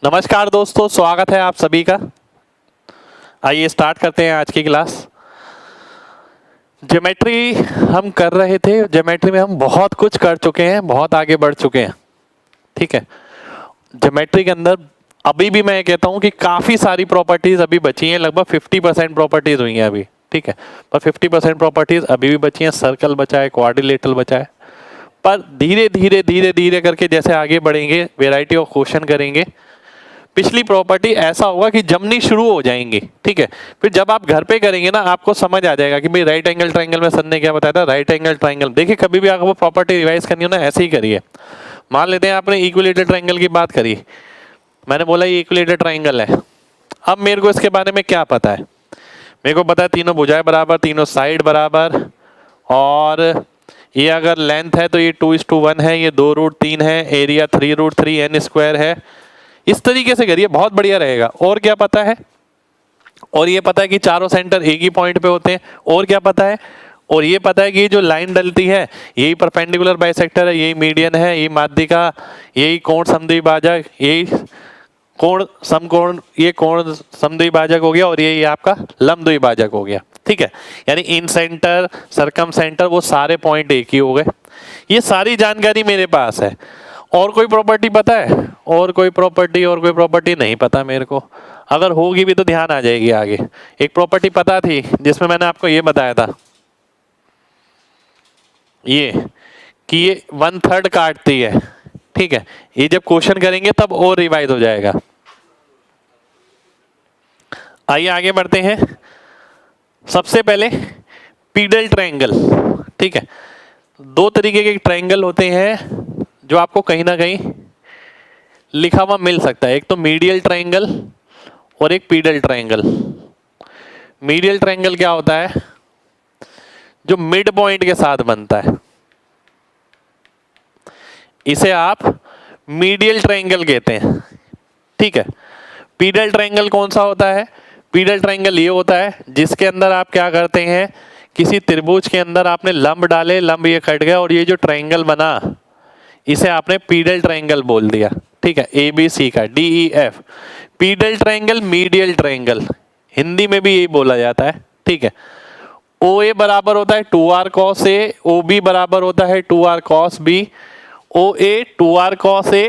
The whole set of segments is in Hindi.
नमस्कार दोस्तों, स्वागत है आप सभी का। आइए स्टार्ट करते हैं आज की क्लास। ज्योमेट्री हम कर रहे थे। ज्योमेट्री में हम बहुत कुछ कर चुके हैं, बहुत आगे बढ़ चुके हैं। ठीक है, ज्योमेट्री के अंदर अभी भी मैं कहता हूं कि काफ़ी सारी प्रॉपर्टीज़ अभी बची हैं। लगभग 50% प्रॉपर्टीज़ हुई हैं अभी। ठीक है, पर 50% प्रॉपर्टीज़ अभी भी बची हैं। सर्कल बचा है, क्वाड्रिलेटरल बचा है। पर धीरे धीरे धीरे धीरे करके जैसे आगे बढ़ेंगे, वेराइटी ऑफ क्वेश्चन करेंगे, पिछली प्रॉपर्टी ऐसा होगा कि जमनी शुरू हो जाएंगी। ठीक है, फिर जब आप घर पे करेंगे ना, आपको समझ आ जाएगा कि भाई राइट एंगल ट्रायंगल में सर ने क्या बताया था। राइट एंगल ट्रायंगल देखिए, कभी भी आपको प्रॉपर्टी रिवाइज करनी हो ना, ऐसे ही करिए। मान लेते हैं आपने इक्विलेटरल ट्रायंगल की बात करी, मैंने बोला ये इक्विलेटरल ट्रायंगल है। अब मेरे को इसके बारे में क्या पता है? मेरे को पता है तीनों भुजाएं बराबर, तीनों साइड बराबर, और ये अगर लेंथ है तो ये 2:1 है, ये 2√3 है, एरिया 3√3n² है। इस तरीके से करिए, बहुत बढ़िया रहेगा। और क्या पता है? और ये पता है कि चारों सेंटर एक ही पॉइंट पे होते हैं। और क्या पता है? और ये पता है कि जो लाइन डलती है यही परपेंडिकुलर बाइसेक्टर है, यही मीडियन है, यही माध्यिका, यही कोण समद्विभाजक, यही कोण समकोण, ये कोण समद्विभाजक हो गया, और यही आपका लंब द्विभाजक हो गया। ठीक है, यानी इन सेंटर, सरकम सेंटर, वो सारे पॉइंट एक ही हो गए। ये सारी जानकारी मेरे पास है। और कोई प्रॉपर्टी पता है? और कोई प्रॉपर्टी नहीं पता मेरे को। अगर होगी भी तो ध्यान आ जाएगी आगे। एक प्रॉपर्टी पता थी जिसमें मैंने आपको ये बताया था, ये कि ये 1/3 काटती है। ठीक है, ये जब क्वेश्चन करेंगे तब और रिवाइज हो जाएगा। आइए आगे बढ़ते हैं। सबसे पहले पीडल ट्रायंगल। ठीक है, दो तरीके के ट्रायंगल होते हैं जो आपको कहीं ना कहीं लिखा हुआ मिल सकता है। एक तो मीडियल ट्रायंगल और एक पीडल ट्रायंगल। मीडियल ट्रायंगल क्या होता है? जो मिड पॉइंट के साथ बनता है, इसे आप मीडियल ट्रायंगल कहते हैं। ठीक है, पीडल ट्रायंगल कौन सा होता है? पीडल ट्रायंगल ये होता है जिसके अंदर आप क्या करते हैं, किसी त्रिभुज के अंदर आपने लंब डाले, लंब ये कट गया, और ये जो ट्रायंगल बना इसे आपने पीडल ट्रायंगल बोल दिया। ठीक है, ABC का DEF, pedal triangle, medial triangle, Hindi में भी यही बोला जाता है। ठीक है, OA बराबर होता है 2R cos A, OB बराबर होता है 2R cos B, OA 2R cos A,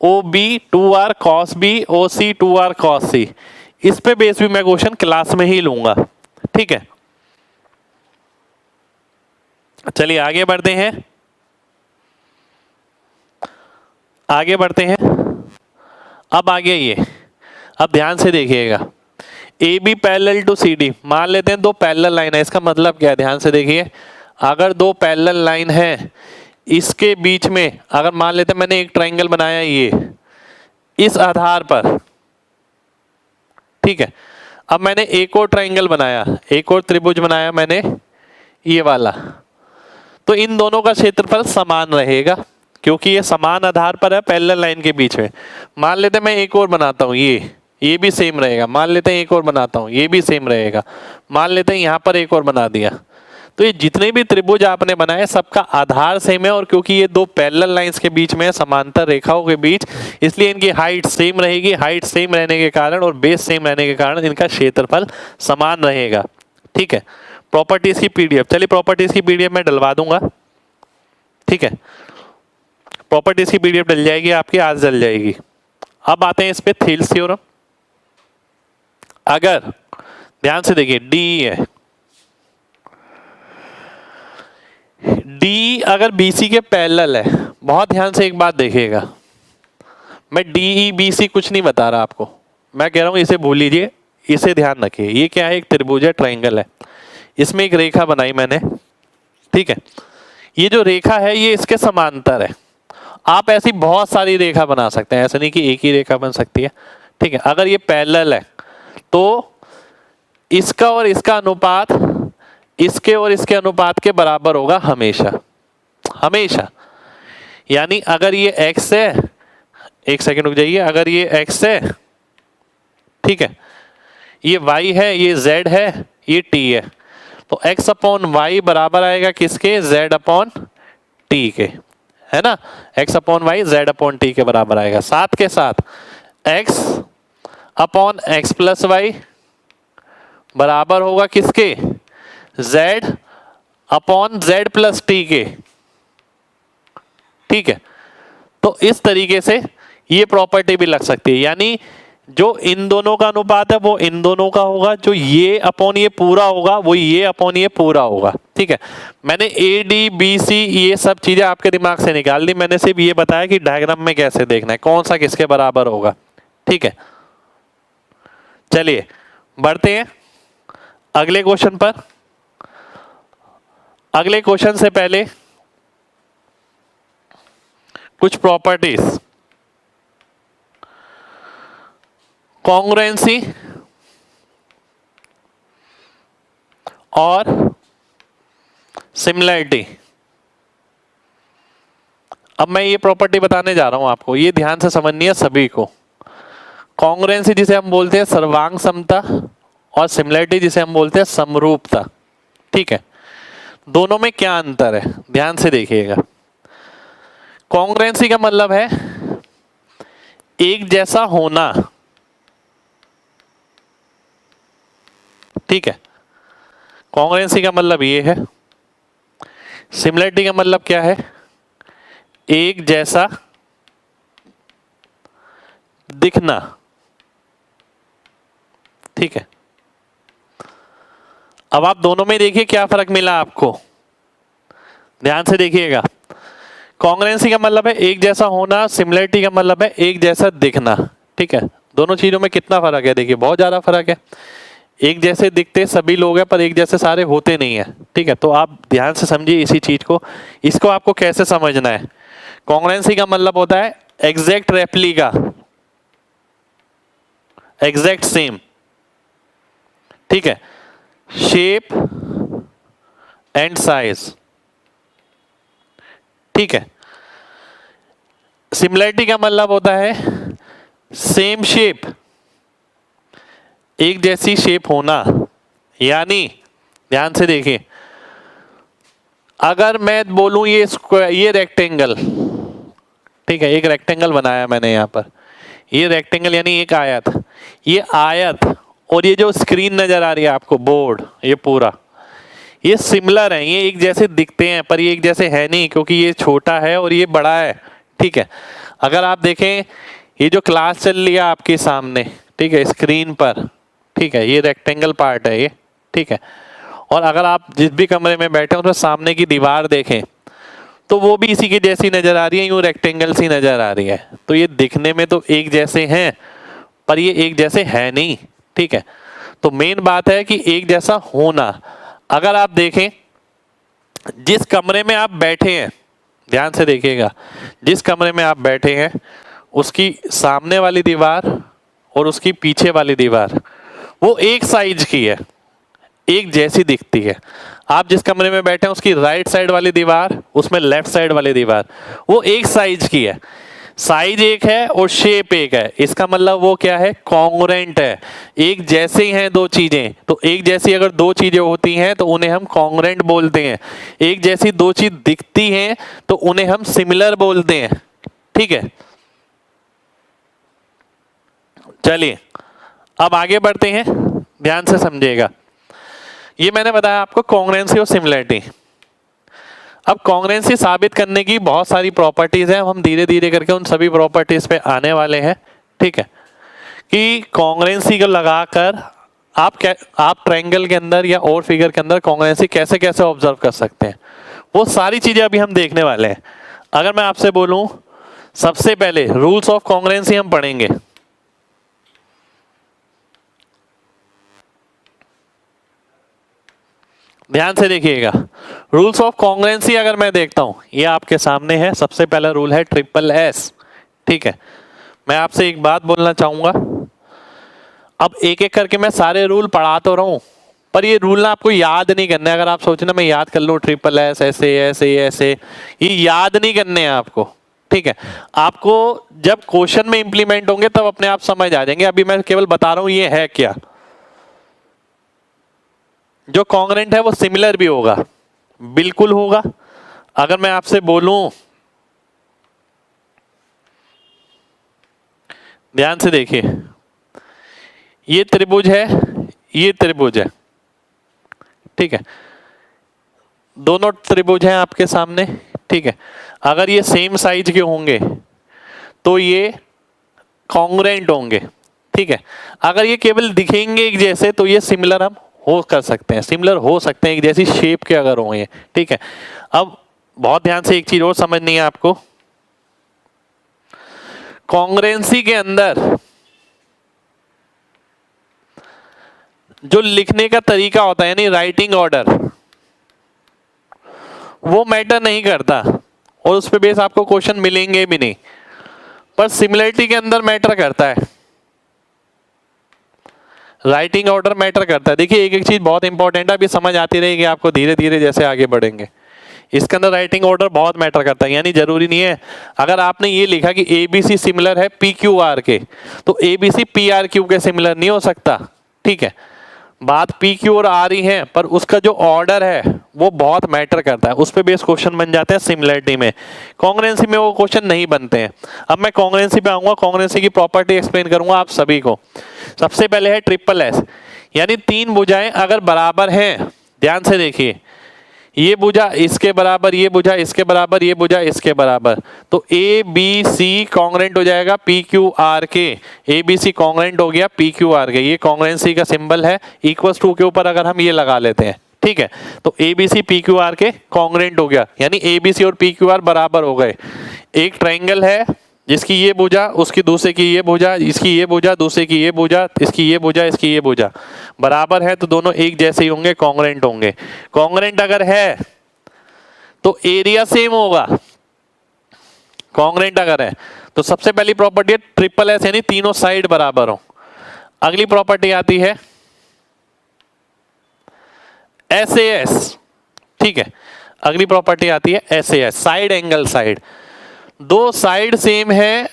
OB 2R cos B, OC 2R cos C। इस पे बेस भी मैं क्वेश्चन क्लास में ही लूंगा। ठीक है, चलिए आगे बढ़ते हैं। आगे बढ़ते हैं। अब आगे ये, अब ध्यान से देखिएगा। AB पैरेलल टू CD, मान लेते हैं दो पैरेलल लाइन है। इसका मतलब क्या है? ध्यान से देखिए, अगर दो पैरेलल लाइन है, इसके बीच में अगर मान लेते हैं मैंने एक ट्रायंगल बनाया ये इस आधार पर। ठीक है, अब मैंने एक और ट्रायंगल बनाया, एक और त्रिभुज बनाया मैंने ये वाला, तो इन दोनों का क्षेत्रफल समान रहेगा क्योंकि ये समान आधार पर है पैरेलल लाइन के बीच में। मान लेते हैं मैं एक और बनाता हूँ, ये भी सेम रहेगा। मान लेते हैं एक और बनाता हूँ, ये भी सेम रहेगा। मान लेते हैं यहाँ पर एक और बना दिया। तो ये जितने भी त्रिभुज आपने बनाए सबका आधार सेम है, और क्योंकि ये दो पैरेलल लाइंस के बीच में है, समांतर रेखाओं के बीच, इसलिए इनकी हाइट सेम रहेगी। हाइट सेम रहने के कारण और बेस सेम रहने के कारण इनका क्षेत्रफल समान रहेगा। ठीक है, प्रॉपर्टीज की PDF, चलिए प्रॉपर्टीज की PDF मैं डलवा दूंगा। ठीक है, प्रॉपर्टीज की PDF डल जाएगी आपकी, आज डल जाएगी। अब आते हैं इस पे थील्स थ्योरम। अगर ध्यान से देखिए, DE है, DE अगर BC के पैरेलल है, बहुत ध्यान से एक बात देखिएगा, मैं DE BC कुछ नहीं बता रहा आपको, मैं कह रहा हूं इसे भूल लीजिए, इसे ध्यान रखिए। ये क्या है? एक त्रिभुज है, ट्रायंगल है, इसमें एक रेखा बनाई मैंने। ठीक है, ये जो रेखा है ये इसके समांतर है। आप ऐसी बहुत सारी रेखा बना सकते हैं, ऐसा नहीं कि एक ही रेखा बन सकती है। ठीक है, अगर ये पैरेलल है तो इसका और इसका अनुपात इसके और इसके अनुपात के बराबर होगा हमेशा, हमेशा। यानी अगर ये x है, एक सेकंड रुक जाइए, अगर ये x है, ठीक है, ये y है, ये z है, ये t है, तो x/y बराबर आएगा किसके? z/t के, है ना। x/y z/t के बराबर आएगा। साथ के साथ x upon x plus Y बराबर होगा किसके, z upon z plus T के। ठीक है, तो इस तरीके से ये प्रॉपर्टी भी लग सकती है, यानी जो इन दोनों का अनुपात है वो इन दोनों का होगा, जो ये अपॉन ये पूरा होगा वो ये अपॉन ये पूरा होगा। ठीक है, मैंने ए डी बी सी ये सब चीजें आपके दिमाग से निकाल दी, मैंने सिर्फ ये बताया कि डायग्राम में कैसे देखना है, कौन सा किसके बराबर होगा। ठीक है, चलिए बढ़ते हैं अगले क्वेश्चन पर। अगले क्वेश्चन से पहले कुछ प्रॉपर्टीज, कॉन्ग्रुएंसी और सिमिलरिटी। अब मैं ये प्रॉपर्टी बताने जा रहा हूं आपको, ये ध्यान से समझनी है सभी को। कॉन्ग्रुएंसी जिसे हम बोलते हैं सर्वांग समता, और सिमिलरिटी जिसे हम बोलते हैं समरूपता। ठीक है, दोनों में क्या अंतर है ध्यान से देखिएगा। कॉन्ग्रुएंसी का मतलब है एक जैसा होना। ठीक है, कॉन्ग्रुएंसी का मतलब ये है। सिमिलरिटी का मतलब क्या है, एक जैसा दिखना। ठीक है, अब आप दोनों में देखिए क्या फर्क मिला आपको, ध्यान से देखिएगा। कॉन्ग्रुएंसी का मतलब है एक जैसा होना, सिमिलरिटी का मतलब है एक जैसा दिखना। ठीक है, दोनों चीजों में कितना फर्क है, देखिए बहुत ज्यादा फर्क है। एक जैसे दिखते सभी लोग हैं पर एक जैसे सारे होते नहीं है। ठीक है, तो आप ध्यान से समझिए इसी चीज को, इसको आपको कैसे समझना है। कॉन्ग्रुएंसी का मतलब होता है एग्जैक्ट रेप्लिका, एग्जैक्ट सेम। ठीक है, शेप एंड साइज। ठीक है, सिमिलरिटी का मतलब होता है सेम शेप, एक जैसी शेप होना। यानी ध्यान से देखिए, अगर मैं बोलूं ये स्क्वायर, ये रेक्टेंगल, ठीक है एक रेक्टेंगल बनाया मैंने यहां पर, ये रेक्टेंगल यानी एक आयत, ये आयत और ये जो स्क्रीन नजर आ रही है आपको बोर्ड, ये पूरा ये सिमिलर है, ये एक जैसे दिखते हैं पर ये एक जैसे है नहीं, क्योंकि ये छोटा है और ये बड़ा है। ठीक है, अगर आप देखें ये जो क्लास चल रही है आपके सामने, ठीक है स्क्रीन पर, ठीक है ये रेक्टेंगल पार्ट है ये। ठीक है, और अगर आप जिस भी कमरे में बैठे हो तो सामने की दीवार देखें तो वो भी इसी की जैसी नजर आ रही है, यूं रेक्टेंगल सी नजर आ रही है। तो ये दिखने में तो एक जैसे हैं पर ये एक जैसे है नहीं। ठीक है, तो मेन बात है कि एक जैसा होना। अगर आप देखें जिस कमरे में आप बैठे हैं, ध्यान से देखिएगा, जिस कमरे में आप बैठे हैं उसकी सामने वाली दीवार और उसकी पीछे वाली दीवार वो एक साइज की है, एक जैसी दिखती है। आप जिस कमरे में बैठे हैं उसकी राइट साइड वाली दीवार, उसमें लेफ्ट साइड वाली दीवार वो एक साइज की है, साइज एक है और शेप एक है। इसका मतलब वो क्या है, कॉन्ग्रुएंट है, एक जैसे ही हैं दो चीजें। तो एक जैसी अगर दो चीजें होती हैं तो उन्हें हम कॉन्ग्रुएंट बोलते हैं। एक जैसी दो चीज दिखती हैं तो उन्हें हम सिमिलर बोलते हैं। ठीक है, चलिए अब आगे बढ़ते हैं, ध्यान से समझिएगा। ये मैंने बताया आपको कॉन्ग्रुएंसी और सिमिलरिटी। अब कॉन्ग्रुएंसी साबित करने की बहुत सारी प्रॉपर्टीज हैं, हम धीरे धीरे करके उन सभी प्रॉपर्टीज पे आने वाले हैं। ठीक है, कि कॉन्ग्रुएंसी को लगाकर आप ट्रायंगल के अंदर या और फिगर के अंदर कॉन्ग्रुएंसी कैसे कैसे ऑब्जर्व कर सकते हैं, वो सारी चीजें अभी हम देखने वाले हैं। अगर मैं आपसे बोलूं सबसे पहले रूल्स ऑफ कॉन्ग्रुएंसी हम पढ़ेंगे। ध्यान से देखिएगा, रूल्स ऑफ कॉन्ग्रुएंसी अगर मैं देखता हूं, ये आपके सामने है। सबसे पहला रूल है ट्रिपल एस। ठीक है, मैं आपसे एक बात बोलना चाहूंगा, अब एक एक करके मैं सारे रूल पढ़ा तो रहा हूं पर ये रूल ना आपको याद नहीं करने। अगर आप सोचे ना मैं याद कर लूं ट्रिपल एस ऐसे ऐसे ऐसे, ये याद नहीं करने हैं आपको। ठीक है, आपको जब क्वेश्चन में इंप्लीमेंट होंगे तब अपने आप समझ आ जाएंगे। अभी मैं केवल बता रहा हूं ये है क्या। जो कॉन्ग्रुएंट है वो सिमिलर भी होगा, बिल्कुल होगा। अगर मैं आपसे बोलूं ध्यान से देखिए, ये त्रिभुज है, ये त्रिभुज है, ठीक है, दोनों त्रिभुज हैं आपके सामने, ठीक है। अगर ये सेम साइज के होंगे तो ये कॉन्ग्रेंट होंगे, ठीक है। अगर ये केवल दिखेंगे एक जैसे तो ये सिमिलर हम हो कर सकते हैं, सिमिलर हो सकते हैं एक जैसी शेप के अगर होंगे, ठीक है। अब बहुत ध्यान से एक चीज और समझनी है आपको, कॉन्ग्रेंसी के अंदर जो लिखने का तरीका होता है यानी राइटिंग ऑर्डर, वो मैटर नहीं करता और उस पे बेस आपको क्वेश्चन मिलेंगे भी नहीं, पर सिमिलरिटी के अंदर मैटर करता है, राइटिंग ऑर्डर मैटर करता है। देखिए एक एक चीज बहुत इंपॉर्टेंट है, अभी समझ आती रहेगी आपको धीरे धीरे जैसे आगे बढ़ेंगे। इसके अंदर राइटिंग ऑर्डर बहुत मैटर करता है, यानी जरूरी नहीं है अगर आपने ये लिखा कि ABC सिमिलर है PQR के, तो ABC PRQ के सिमिलर नहीं हो सकता, ठीक है। बात PQ और आ रही है, पर उसका जो ऑर्डर है वो बहुत मैटर करता है, उस पे बेस क्वेश्चन बन जाते हैं सिमिलरिटी में। कॉन्ग्रुएंसी में वो क्वेश्चन नहीं बनते हैं। अब मैं कॉन्ग्रुएंसी पे आऊंगा, कॉन्ग्रुएंसी की प्रॉपर्टी एक्सप्लेन करूंगा आप सभी को। सबसे पहले है ट्रिपल एस, यानी तीन भुजाएं अगर बराबर हैं, ध्यान से देखिए, ये भुजा इसके बराबर, ये भुजा इसके बराबर, ये भुजा इसके बराबर, तो ABC कॉन्ग्रुएंट हो जाएगा PQR के, ABC कॉन्ग्रुएंट हो गया PQR के। ये कॉन्ग्रुएंसी का सिंबल है, इक्वल्स टू के ऊपर अगर हम ये लगा लेते हैं, ठीक है, तो ABC PQR के कॉन्ग्रुएंट हो गया, यानी ABC और PQR बराबर हो गए। एक ट्रायंगल है जिसकी ये भुजा, उसकी दूसरे की ये भुजा, इसकी ये भुजा, दूसरे की ये भुजा, इसकी ये भुजा, इसकी ये भुजा बराबर है, तो दोनों एक जैसे ही होंगे, कॉन्ग्रुएंट होंगे। कॉन्ग्रुएंट अगर है तो एरिया सेम होगा, कॉन्ग्रुएंट अगर है तो सबसे पहली प्रॉपर्टी है ट्रिपल एस, यानी तीनों साइड बराबर हो। अगली प्रॉपर्टी आती है SAS, ठीक है, अगली प्रॉपर्टी आती है SAS, साइड एंगल साइड। दो साइड सेम है,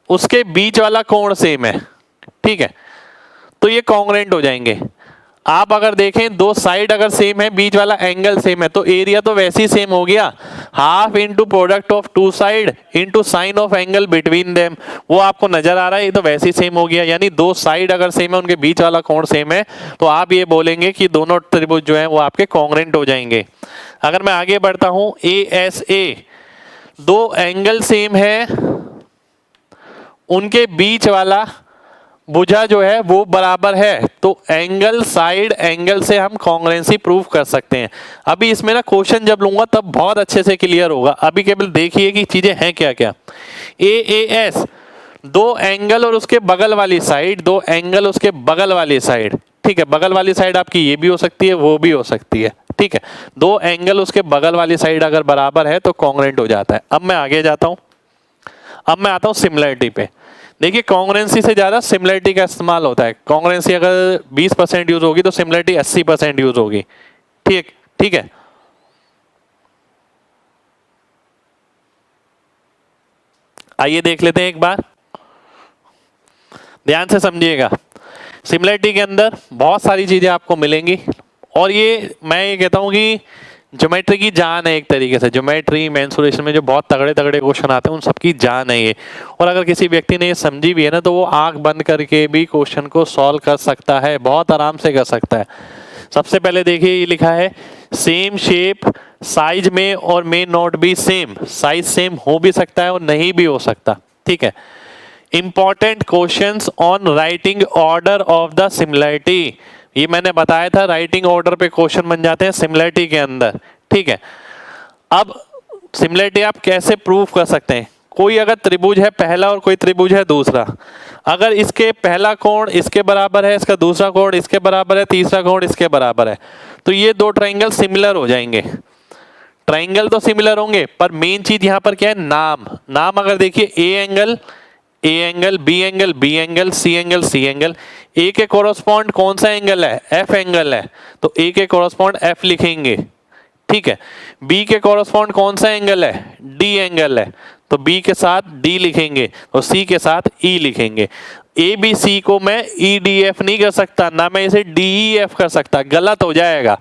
उसके बीच वाला कोण सेम है, ठीक है, तो ये कॉन्ग्रुएंट हो जाएंगे। आप अगर देखें दो साइड अगर सेम है, बीच वाला एंगल सेम है, तो एरिया तो वैसे ही सेम हो गया, half into product of two side into sine of angle between them, वो आपको नजर आ रहा है, ये तो वैसे ही सेम हो गया। यानी दो साइड अगर सेम है, उनके बीच वाला कोण सेम है, तो आप ये बोलेंगे कि दोनों त्रिभुज जो है वो आपके कॉन्ग्रुएंट हो जाएंगे। अगर मैं आगे बढ़ता हूं, ASA, दो एंगल सेम है, उनके बीच वाला भुजा जो है वो बराबर है, तो एंगल साइड एंगल से हम कॉन्ग्रुएंसी प्रूव कर सकते हैं। अभी इसमें ना क्वेश्चन जब लूंगा तब बहुत अच्छे से क्लियर होगा, अभी केवल देखिए कि चीजें हैं क्या क्या। AAS, दो एंगल और उसके बगल वाली साइड, दो एंगल उसके बगल वाली साइड, ठीक है, बगल वाली साइड आपकी ये भी हो सकती है, वो भी हो सकती है, ठीक है, दो एंगल उसके बगल वाली साइड अगर बराबर है तो कॉन्ग्रुएंट हो जाता है। अब मैं आगे जाता हूं, अब मैं आता हूं सिमिलरिटी पे। देखिए कॉन्ग्रुएंसी से ज्यादा सिमिलरिटी का इस्तेमाल होता है। कॉन्ग्रुएंसी अगर 20% यूज होगी तो सिमिलरिटी 80% यूज होगी, ठीक ठीक है। आइए देख लेते हैं एक बार, ध्यान से समझिएगा। सिमिलरिटी के अंदर बहुत सारी चीजें आपको मिलेंगी, और ये मैं ये कहता हूं कि ज्योमेट्री की जान है एक तरीके से। ज्योमेट्री मेंसुरेशन में जो बहुत तगड़े तगड़े क्वेश्चन आते हैं उन सबकी जान है ये, और अगर किसी व्यक्ति ने ये समझी भी है ना तो वो आंख बंद करके भी क्वेश्चन को सॉल्व कर सकता है, बहुत आराम से कर सकता है। सबसे पहले देखिए ये लिखा है सेम शेप साइज में और may not be same, size same हो भी सकता है और नहीं भी हो सकता, ठीक है। Important questions on writing order of the similarity, ये मैंने बताया था, राइटिंग ऑर्डर पे क्वेश्चन बन जाते हैं सिमिलरिटी के अंदर, ठीक है। अब सिमिलरिटी आप कैसे प्रूव कर सकते हैं? कोई अगर त्रिभुज है पहला और कोई त्रिभुज है दूसरा, अगर इसके पहला कोण इसके बराबर है, इसका दूसरा कोण इसके बराबर है, तीसरा कोण इसके बराबर है, तो ये दो ट्रायंगल सिमिलर हो जाएंगे। ट्रायंगल तो सिमिलर होंगे, पर मेन चीज यहां पर क्या है, नाम। नाम अगर देखिए A angle A angle, B angle B angle, C angle C angle, A के कोरोस्पॉन्ड कौन सा एंगल है, F एंगल है, तो A के कोरोस्पॉन्ड F लिखेंगे, ठीक है। B के कोरोस्पॉन्ड कौन सा एंगल है, D एंगल है, तो B के साथ D लिखेंगे और C के साथ E लिखेंगे। ABC को मैं EDF नहीं कर सकता, ना मैं इसे DEF कर सकता, गलत हो जाएगा।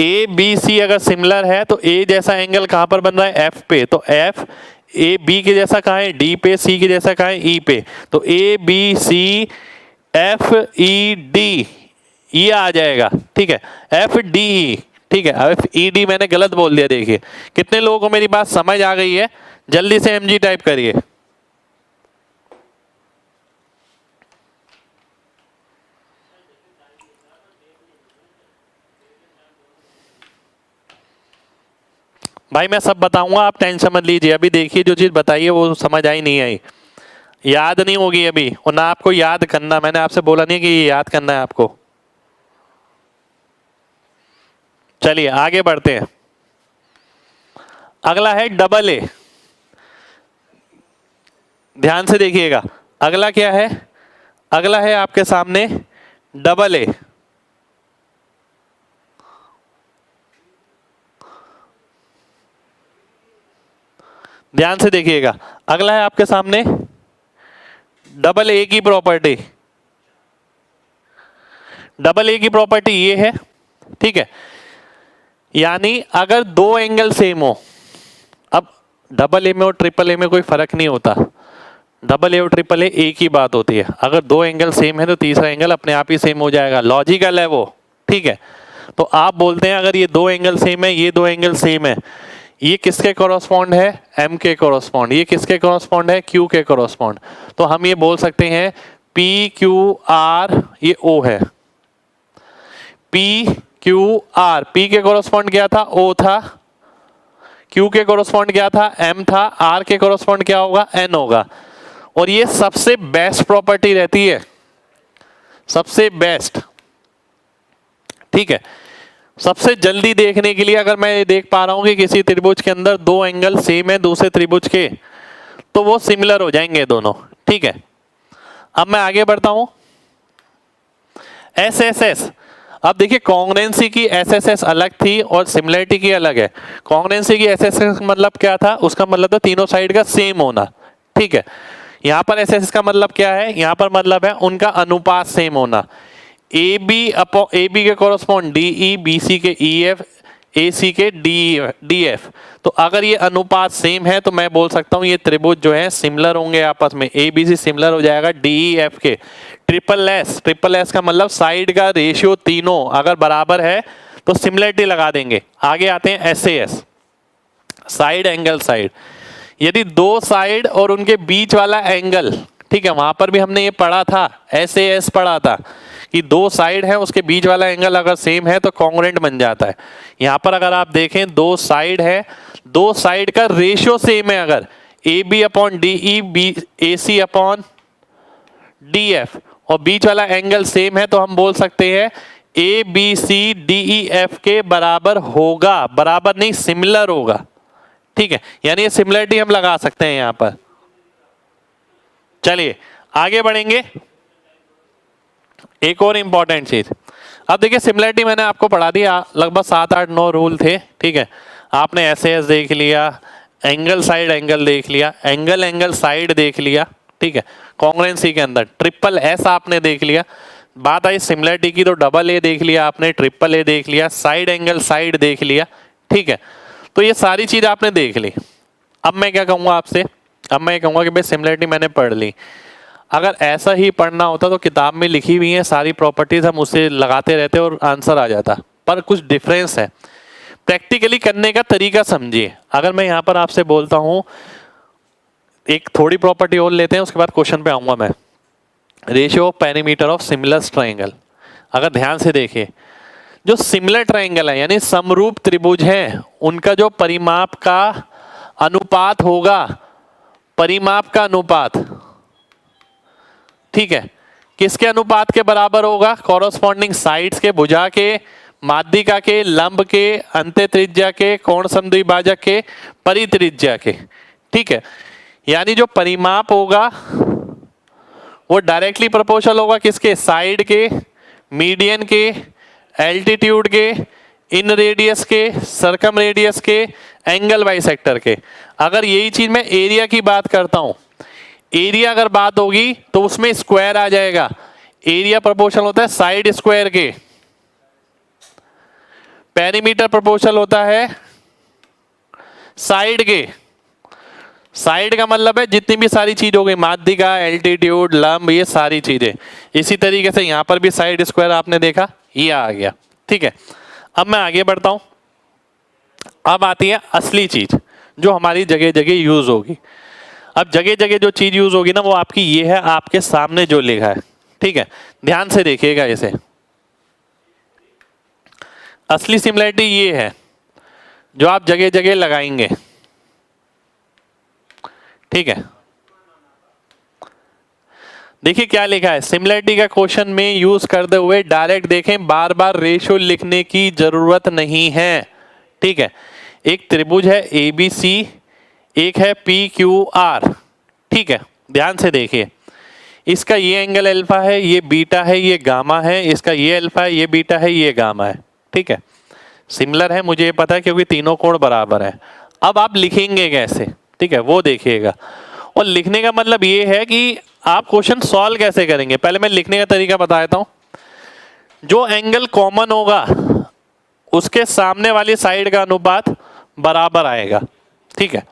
ABC अगर सिमिलर है तो A जैसा एंगल कहां पर बन रहा है, F पे, तो F ए बी के जैसा कहाँ है, डी पे, सी के जैसा कहाँ है, ई पे, तो A B C F E D ये आ जाएगा, ठीक है, एफ डी ई, ठीक है। एफ ई डी मैंने गलत बोल दिया, देखिए कितने लोगों को मेरी बात समझ आ गई है, जल्दी से एम जी टाइप करिए। भाई मैं सब बताऊंगा, आप टेंशन मत लीजिए। अभी देखिए जो चीज बताइए वो समझ आई नहीं आई, याद नहीं होगी अभी, और ना आपको याद करना, मैंने आपसे बोला नहीं कि ये याद करना है आपको। चलिए आगे बढ़ते हैं। अगला है डबल ए, ध्यान से देखिएगा। अगला क्या है, अगला है आपके सामने डबल ए। ध्यान से देखिएगा, अगला है आपके सामने डबल ए की प्रॉपर्टी। डबल ए की प्रॉपर्टी ये है, ठीक है, यानी अगर दो एंगल सेम हो, अब डबल ए में और ट्रिपल ए में कोई फर्क नहीं होता, डबल ए और ट्रिपल ए एक ही बात होती है। अगर दो एंगल सेम है तो तीसरा एंगल अपने आप ही सेम हो जाएगा, लॉजिकल है वो, ठीक है। तो आप बोलते हैं अगर ये दो एंगल सेम है, ये दो एंगल सेम है, ये किसके कॉरस्पॉन्ड है, एम के कॉरस्पॉन्ड, ये किसके कॉरस्पॉन्ड है, क्यू के कॉरस्पॉन्ड। तो हम ये बोल सकते हैं पी क्यू आर, ये ओ है, पी क्यू आर, पी के कॉरस्पॉन्ड क्या था, ओ था, क्यू के कॉरस्पॉन्ड क्या था, एम था, आर के कॉरस्पॉन्ड क्या होगा, एन होगा। और ये सबसे बेस्ट प्रॉपर्टी रहती है, सबसे बेस्ट, ठीक है। सबसे जल्दी देखने के लिए अगर मैं देख पा रहा हूं कि किसी त्रिभुज के अंदर दो एंगल सेम है दूसरे त्रिभुज के, तो वो सिमिलर हो जाएंगे दोनों, ठीक है। अब मैं आगे बढ़ता हूं, एस एस एस। अब देखिए कॉन्ग्रुएंसी की एस एस एस अलग थी और सिमिलरिटी की अलग है। कॉन्ग्रुएंसी की एस एस एस मतलब क्या था, उसका मतलब था तीनों साइड का सेम होना, ठीक है। यहां पर एस एस एस का मतलब क्या है, यहां पर मतलब है उनका अनुपात सेम होना। A B upon A B के correspond D E, B C के ई एफ, ए सी के डी एफ। तो अगर ये अनुपात सेम है तो मैं बोल सकता हूं ये त्रिभुज जो है सिमिलर होंगे आपस में, ए बी सी सिमिलर हो जाएगा डी ई एफ के। ट्रिपल एस, ट्रिपल एस का मतलब साइड का रेशियो तीनों अगर बराबर है तो सिमिलरिटी लगा देंगे। आगे आते हैं S A S, side angle side. यदि दो साइड और उनके बीच वाला एंगल, ठीक है, वहां पर भी हमने ये पढ़ा था, एस ए एस पढ़ा था कि दो साइड है उसके बीच वाला एंगल अगर सेम है तो कॉन्ग्रुएंट बन जाता है। यहां पर अगर आप देखें दो साइड है, दो साइड का रेशियो सेम है, अगर A B upon D E, B A C upon D F, और बीच वाला एंगल सेम है तो हम बोल सकते हैं A B C D E F के बराबर होगा, बराबर नहीं सिमिलर होगा, ठीक है। यानी ये सिमिलरिटी हम लगा सकते हैं यहां पर। चलिए आगे बढ़ेंगे, एक और इंपॉर्टेंट चीज। अब देखिए सिमिलरिटी मैंने आपको पढ़ा दिया, लगभग 7 8 9 रूल थे, ठीक है। आपने एस एस देख लिया, एंगल साइड एंगल देख लिया, एंगल एंगल साइड देख लिया, ठीक है। कॉन्ग्रुएंसी के अंदर ट्रिपल एस आपने देख लिया। बात आई सिमिलरिटी की तो डबल ए देख लिया आपने, ट्रिपल ए देख लिया, साइड एंगल साइड देख लिया, ठीक है। तो ये सारी चीज आपने देख ली। अब मैं क्या कहूंगा आपसे, अब मैं कहूंगा कि भाई सिमिलरिटी मैंने पढ़ ली। अगर ऐसा ही पढ़ना होता तो किताब में लिखी हुई है सारी प्रॉपर्टीज, हम उसे लगाते रहते और आंसर आ जाता, पर कुछ डिफरेंस है। प्रैक्टिकली करने का तरीका समझिए। अगर मैं यहाँ पर आपसे बोलता हूँ एक थोड़ी प्रॉपर्टी और लेते हैं, उसके बाद क्वेश्चन पे आऊंगा मैं। Ratio of perimeter of similar triangle. अगर ध्यान से देखिए, जो सिमिलर ट्रायंगल है यानी समरूप त्रिभुज है, उनका जो परिमाप का अनुपात होगा, परिमाप का अनुपात, ठीक है, किसके अनुपात के बराबर होगा, कॉरस्पॉन्डिंग साइड्स के, भुजा के, माध्यिका के, लंब के, अंत्य त्रिज्या के, कोण समद्विभाजक के, परित्रिज्या के, ठीक है। यानी जो परिमाप होगा वो डायरेक्टली प्रोपोर्शनल होगा किसके, साइड के, मीडियन के, एल्टीट्यूड के, इन रेडियस के, सरकम रेडियस के, एंगल बाइसेक्टर के। अगर यही चीज मैं एरिया की बात करता हूं, एरिया अगर बात होगी तो उसमें स्क्वायर आ जाएगा। एरिया प्रोपोर्शनल होता है साइड स्क्वायर के, पेरीमीटर प्रोपोर्शनल होता है साइड के। साइड का मतलब है जितनी भी सारी चीज हो गई, माध्यिका, एल्टीट्यूड, लंब, ये सारी चीजें। इसी तरीके से यहाँ पर भी साइड स्क्वायर आपने देखा, ये आ गया। ठीक है, अब मैं आगे बढ़ता हूं। अब आती है असली चीज जो हमारी जगह जगह यूज होगी। अब जगह जगह जो चीज यूज होगी ना, वो आपकी ये है, आपके सामने जो लिखा है। ठीक है, ध्यान से देखिएगा इसे। असली सिमिलरिटी ये है जो आप जगह जगह लगाएंगे। ठीक है, देखिए क्या लिखा है, सिमिलरिटी का क्वेश्चन में यूज करते हुए डायरेक्ट देखें, बार बार रेशियो लिखने की जरूरत नहीं है। ठीक है, एक त्रिभुज है ABC, एक है PQR। ठीक है, ध्यान से देखिए, इसका ये एंगल अल्फा है, ये बीटा है, ये गामा है, इसका ये अल्फा है, ये बीटा है, ये गामा है। ठीक है, सिमिलर है, मुझे ये पता है क्योंकि तीनों कोण बराबर है। अब आप लिखेंगे कैसे, ठीक है, वो देखिएगा। और लिखने का मतलब ये है कि आप क्वेश्चन सॉल्व कैसे करेंगे। पहले मैं लिखने का तरीका बता देता हूं। जो एंगल कॉमन होगा उसके सामने वाली साइड का अनुपात बराबर आएगा। ठीक है,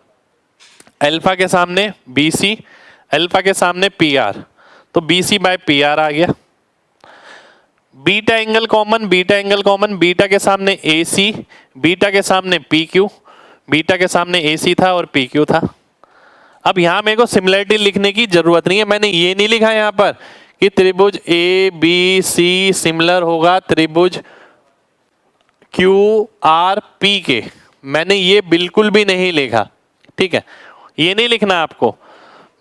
अल्फा के सामने BC, अल्फा के सामने PR, तो BC बाय PR आ गया। Beta angle common, beta angle common, beta के सामने AC, बीटा के सामने PQ, बीटा के सामने AC था और PQ था। अब यहां मेरे को सिमिलरिटी लिखने की जरूरत नहीं है। मैंने ये नहीं लिखा यहां पर कि त्रिभुज ABC सिमिलर होगा त्रिभुज QRP के, मैंने ये बिल्कुल भी नहीं लिखा। ठीक है, ये नहीं लिखना आपको,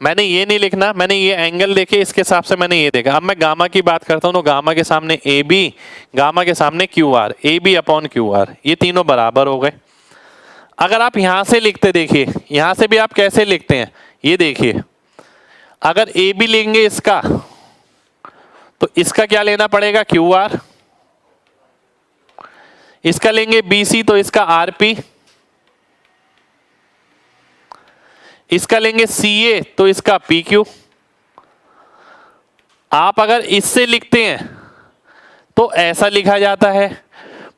मैंने ये नहीं लिखना। मैंने ये एंगल देखे, इसके हिसाब से मैंने ये देखा। अब मैं गामा की बात करता हूं तो गामा के सामने AB, गामा के सामने QR, AB अपॉन QR, ये तीनों बराबर हो गए। अगर आप यहां से लिखते, देखिए यहां से भी आप कैसे लिखते हैं, ये देखिए, अगर AB लेंगे इसका, तो इसका क्या लेना पड़ेगा, QR। इसका लेंगे BC तो इसका RP, इसका लेंगे CA तो इसका PQ। आप अगर इससे लिखते हैं तो ऐसा लिखा जाता है,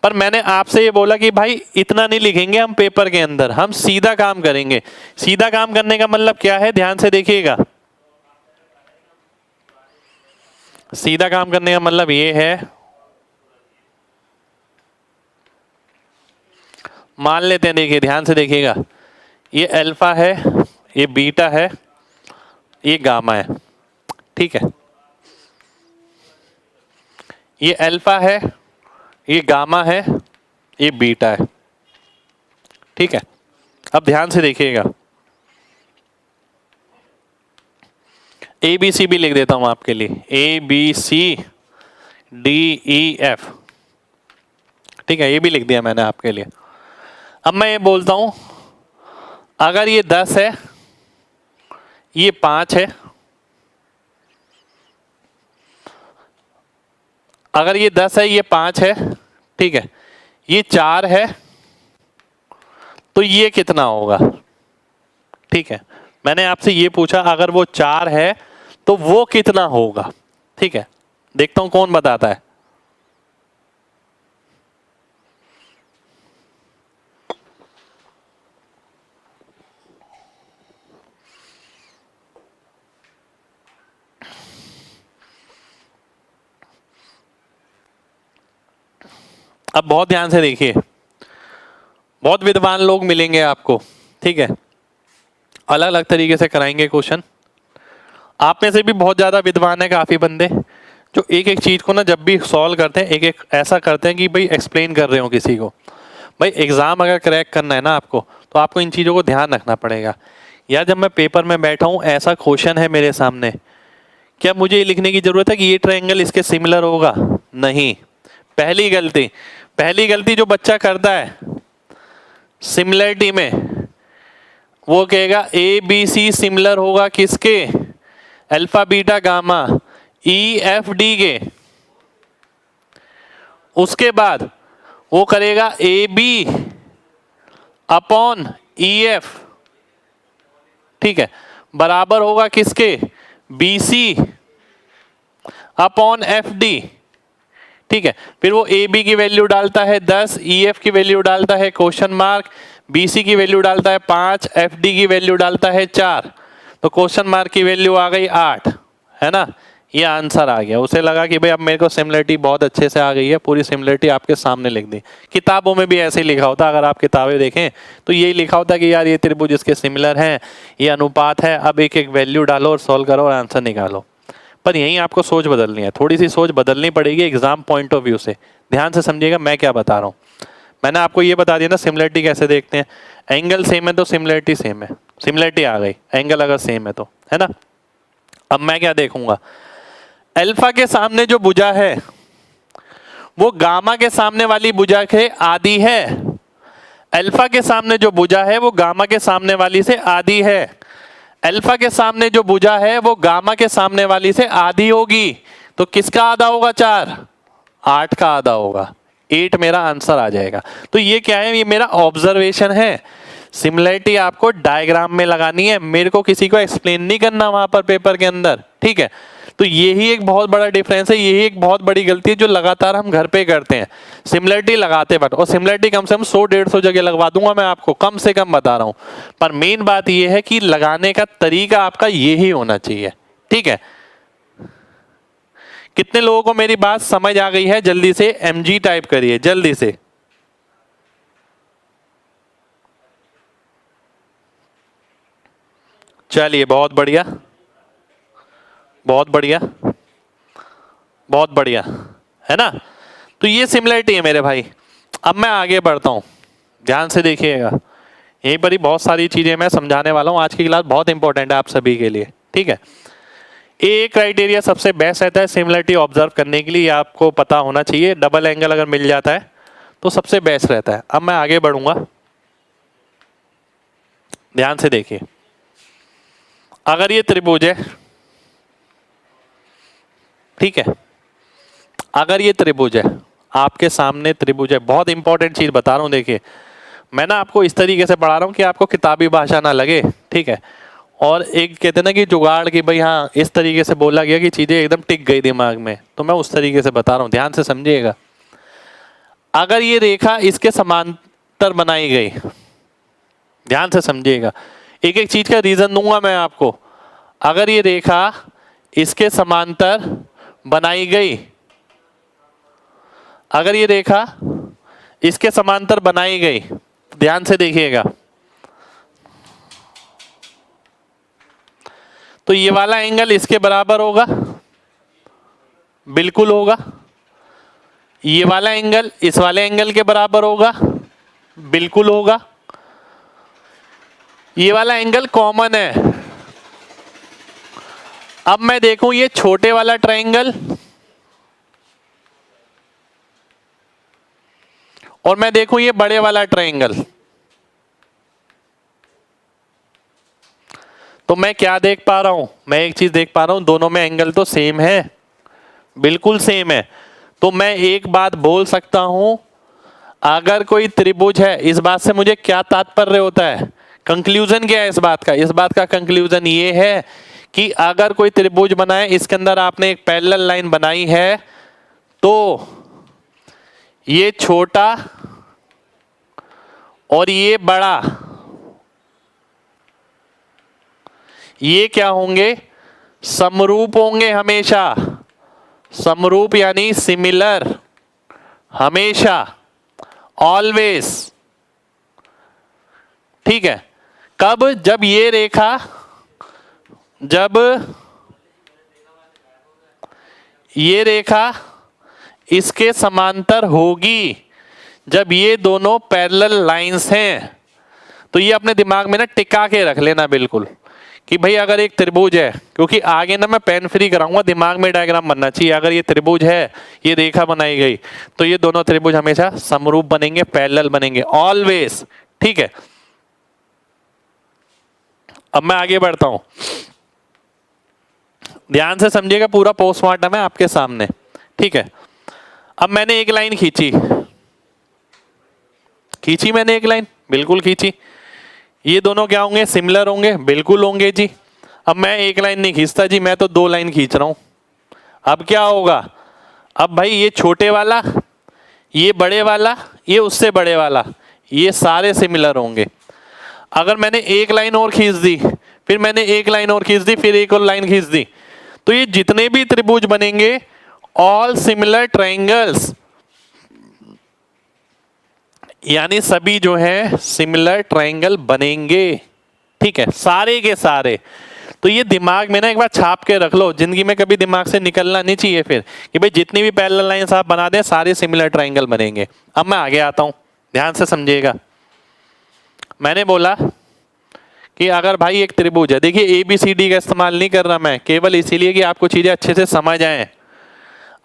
पर मैंने आपसे ये बोला कि भाई इतना नहीं लिखेंगे हम पेपर के अंदर, हम सीधा काम करेंगे। सीधा काम करने का मतलब क्या है, ध्यान से देखिएगा। सीधा काम करने का मतलब ये है, मान लेते हैं, देखिए ध्यान से देखिएगा, ये अल्फा है, ये बीटा है, ये गामा है। ठीक है, ये अल्फा है, ये गामा है, ये बीटा है। ठीक है, अब ध्यान से देखिएगा, ABC भी लिख देता हूं आपके लिए, ABCDEF। ठीक है, ये भी लिख दिया मैंने आपके लिए। अब मैं ये बोलता हूं, अगर ये 10 है, ये 5 है, अगर ये 10 है, ये 5 है, ठीक है, ये 4 है, तो ये कितना होगा। ठीक है, मैंने आपसे ये पूछा, अगर वो 4 है तो वो कितना होगा। ठीक है, देखता हूं कौन बताता है। अब बहुत ध्यान से देखिए, बहुत विद्वान लोग मिलेंगे आपको। ठीक है, अलग अलग तरीके से कराएंगे क्वेश्चन। आप में से भी बहुत ज्यादा विद्वान है काफी बंदे, जो एक एक चीज को ना जब भी सॉल्व करते हैं, एक एक ऐसा करते हैं कि भाई एक्सप्लेन कर रहे हो किसी को। भाई एग्जाम अगर क्रैक करना है ना आपको, तो आपको इन चीजों को ध्यान रखना पड़ेगा। या जब मैं पेपर में बैठा हूं, ऐसा क्वेश्चन है मेरे सामने, क्या मुझे ये लिखने की जरूरत है कि ये ट्रायंगल इसके सिमिलर होगा? नहीं। पहली गलती जो बच्चा करता है सिमिलरिटी में, वो कहेगा ABC सिमिलर होगा किसके, अल्फा बीटा गामा EFD के। उसके बाद वो करेगा AB अपॉन EF, ठीक है, बराबर होगा किसके, BC अपॉन FD। ठीक है, फिर वो AB की वैल्यू डालता है 10, EF की वैल्यू डालता है क्वेश्चन मार्क, BC की वैल्यू डालता है 5, FD की वैल्यू डालता है 4, तो क्वेश्चन मार्क की वैल्यू आ गई 8, है ना। ये आंसर आ गया। उसे लगा कि भाई अब मेरे को सिमिलरिटी बहुत अच्छे से आ गई है, पूरी सिमिलरिटी आपके सामने लिख दी। किताबों में भी ऐसे ही लिखा होता, अगर आप किताबें देखें तो यही लिखा होता कि यार ये त्रिभुज इसके सिमिलर हैं, ये अनुपात है, अब एक एक वैल्यू डालो और सॉल्व करो और आंसर निकालो। पर यहीं आपको सोच बदलनी है, थोड़ी सी सोच बदलनी पड़ेगी एग्जाम पॉइंट ऑफ व्यू से। ध्यान से समझिएगा मैं क्या बता रहा हूँ। मैंने आपको ये बता दिया ना सिमिलरिटी कैसे देखते हैं। एंगल सेम है तो सिमिलरिटी सेम है, सिमिलरिटी आ गई, एंगल अगर सेम है तो, है ना। अब मैं क्या देखूंगा, अल्फा के सामने जो भुजा है वो गामा के सामने वाली भुजा के आधी है। अल्फा के सामने जो भुजा है वो गामा के सामने वाली से आधी है। अल्फा के सामने जो भुजा है वो गामा के सामने वाली से आधी होगी, तो किसका आधा होगा? 4, 8 का आधा होगा, 8 मेरा आंसर आ जाएगा। तो ये क्या है? ये मेरा ऑब्जर्वेशन है। सिमिलरिटी आपको डायग्राम में लगानी है, मेरे को किसी को एक्सप्लेन नहीं करना वहां पर पेपर के अंदर, ठीक है। तो यही एक बहुत बड़ा डिफरेंस है, यही एक बहुत बड़ी गलती है जो लगातार हम घर पे करते हैं। सिमिलरिटी लगाते वक्त, और सिमिलरिटी कम से कम 100-150 जगह लगवा दूंगा मैं आपको, कम से कम बता रहा हूं। पर मेन बात यह है कि लगाने का तरीका आपका यही होना चाहिए, ठीक है। कितने लोगों को मेरी बात समझ आ गई है? जल्दी से MG टाइप करिए, जल्दी से। चलिए बहुत बढ़िया, बहुत बढ़िया, बहुत बढ़िया, है ना। तो ये सिमिलरिटी है मेरे भाई। अब मैं आगे बढ़ता हूं, ध्यान से देखिएगा, यहीं पर ही बहुत सारी चीजें मैं समझाने वाला हूं। आज की क्लास बहुत इंपॉर्टेंट है आप सभी के लिए, ठीक है। ए क्राइटेरिया सबसे बेस्ट रहता है सिमिलरिटी ऑब्जर्व करने के लिए, आपको पता होना चाहिए। डबल एंगल अगर मिल जाता है तो सबसे बेस्ट रहता है। अब मैं आगे बढ़ूंगा, ध्यान से देखिए। अगर ये त्रिभुज है, ठीक है, अगर ये त्रिभुज है, आपके सामने त्रिभुज है, बहुत इंपॉर्टेंट चीज बता रहा हूं। देखिए मैं ना आपको इस तरीके से पढ़ा रहा हूं कि आपको किताबी भाषा ना लगे, ठीक है। और एक कहते हैं ना कि जुगाड़, कि भाई हाँ इस तरीके से बोला गया कि चीजें एकदम टिक गई दिमाग में, तो मैं उस तरीके से बता रहा हूं, ध्यान से समझिएगा। अगर ये रेखा इसके समांतर बनाई गई, ध्यान से समझिएगा, एक एक चीज का रीजन दूंगा मैं आपको। अगर ये रेखा इसके समांतर बनाई गई, अगर ये रेखा इसके समांतर बनाई गई, ध्यान से देखिएगा, तो ये वाला एंगल इसके बराबर होगा, बिल्कुल होगा। ये वाला एंगल इस वाले एंगल के बराबर होगा, बिल्कुल होगा। ये वाला एंगल कॉमन है। अब मैं देखूं ये छोटे वाला ट्रायंगल और मैं देखूं ये बड़े वाला ट्रायंगल, तो मैं क्या देख पा रहा हूं? मैं एक चीज देख पा रहा हूं, दोनों में एंगल तो सेम है, बिल्कुल सेम है। तो मैं एक बात बोल सकता हूं, अगर कोई त्रिभुज है, इस बात से मुझे क्या तात्पर्य होता है? कंक्लूजन क्या है इस बात का? इस बात का कंक्लूजन ये है कि अगर कोई त्रिभुज बना है, इसके अंदर आपने एक पैरेलल लाइन बनाई है, तो ये छोटा और ये बड़ा, ये क्या होंगे? समरूप होंगे हमेशा। समरूप यानी सिमिलर, हमेशा, ऑलवेज, ठीक है। कब? जब ये रेखा, जब ये रेखा इसके समांतर होगी, जब ये दोनों पैरेलल लाइंस हैं। तो ये अपने दिमाग में ना टिका के रख लेना बिल्कुल, कि भाई अगर एक त्रिभुज है, क्योंकि आगे ना मैं पेन फ्री कराऊंगा, दिमाग में डायग्राम बनना चाहिए। अगर ये त्रिभुज है, ये रेखा बनाई गई, तो ये दोनों त्रिभुज हमेशा समरूप बनेंगे, पैरेलल बनेंगे, ऑलवेज, ठीक है। अब मैं आगे बढ़ता हूं, ध्यान से समझिएगा, पूरा पोस्टमार्टम है आपके सामने, ठीक है। अब मैंने एक लाइन खींची, मैंने एक लाइन बिल्कुल खींची। ये दोनों क्या होंगे? सिमिलर होंगे, बिल्कुल होंगे जी। अब मैं एक लाइन नहीं खींचता जी, मैं तो 2 लाइन खींच रहा हूं। अब क्या होगा? अब भाई ये छोटे वाला, ये बड़े वाला, ये उससे बड़े वाला, ये सारे सिमिलर होंगे। अगर मैंने एक लाइन और खींच दी, फिर मैंने एक लाइन और खींच दी, फिर एक और लाइन खींच दी, तो ये जितने भी त्रिभुज बनेंगे ऑल सिमिलर ट्रायंगल्स, यानी सभी जो है सिमिलर ट्रायंगल बनेंगे। ठीक है, सारे के सारे। तो ये दिमाग में ना एक बार छाप के रख लो, जिंदगी में कभी दिमाग से निकलना नहीं चाहिए फिर, कि भाई जितनी भी पैरेलल लाइंस आप बना दें सारे सिमिलर ट्रायंगल बनेंगे। अब मैं आगे आता हूं, ध्यान से समझिएगा। मैंने बोला कि अगर भाई एक त्रिभुज है, देखिए ABCD का इस्तेमाल नहीं कर रहा मैं, केवल इसीलिए कि आपको चीजें अच्छे से समझ आए।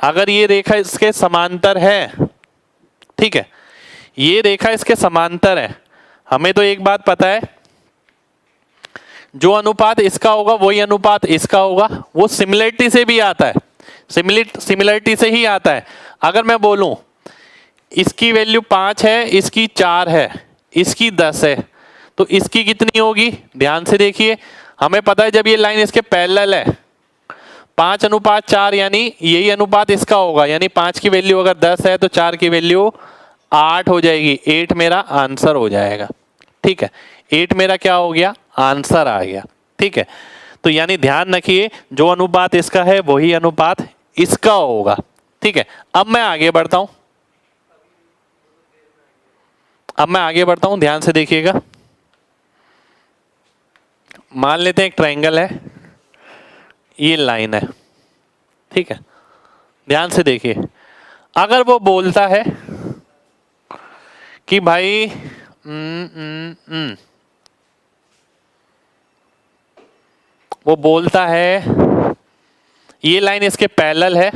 अगर ये रेखा इसके समांतर है, ठीक है, ये रेखा इसके समांतर है, हमें तो एक बात पता है, जो अनुपात इसका होगा वही अनुपात इसका होगा। वो सिमिलरिटी से भी आता है, सिमिलरिटी से ही आता है। अगर मैं बोलूं इसकी वैल्यू 5 है, इसकी 4 है, इसकी 10 है, तो इसकी कितनी होगी? ध्यान से देखिए, हमें पता है जब ये लाइन इसके पैरेलल है 5:4, यानी यही अनुपात इसका होगा, यानी 5 की वैल्यू अगर 10 है तो 4 की वैल्यू 8 हो जाएगी। 8 मेरा आंसर हो जाएगा। ठीक है, 8 मेरा क्या हो गया? आंसर आ गया। ठीक है, तो यानी ध्यान रखिए जो अनुपात इसका है वही अनुपात इसका होगा। ठीक है, अब मैं आगे बढ़ता हूं, ध्यान से देखिएगा। मान लेते हैं एक ट्रायंगल है, ये लाइन है, ठीक है, ध्यान से देखिए। अगर वो बोलता है कि भाई वो बोलता है ये लाइन इसके पैरेलल है,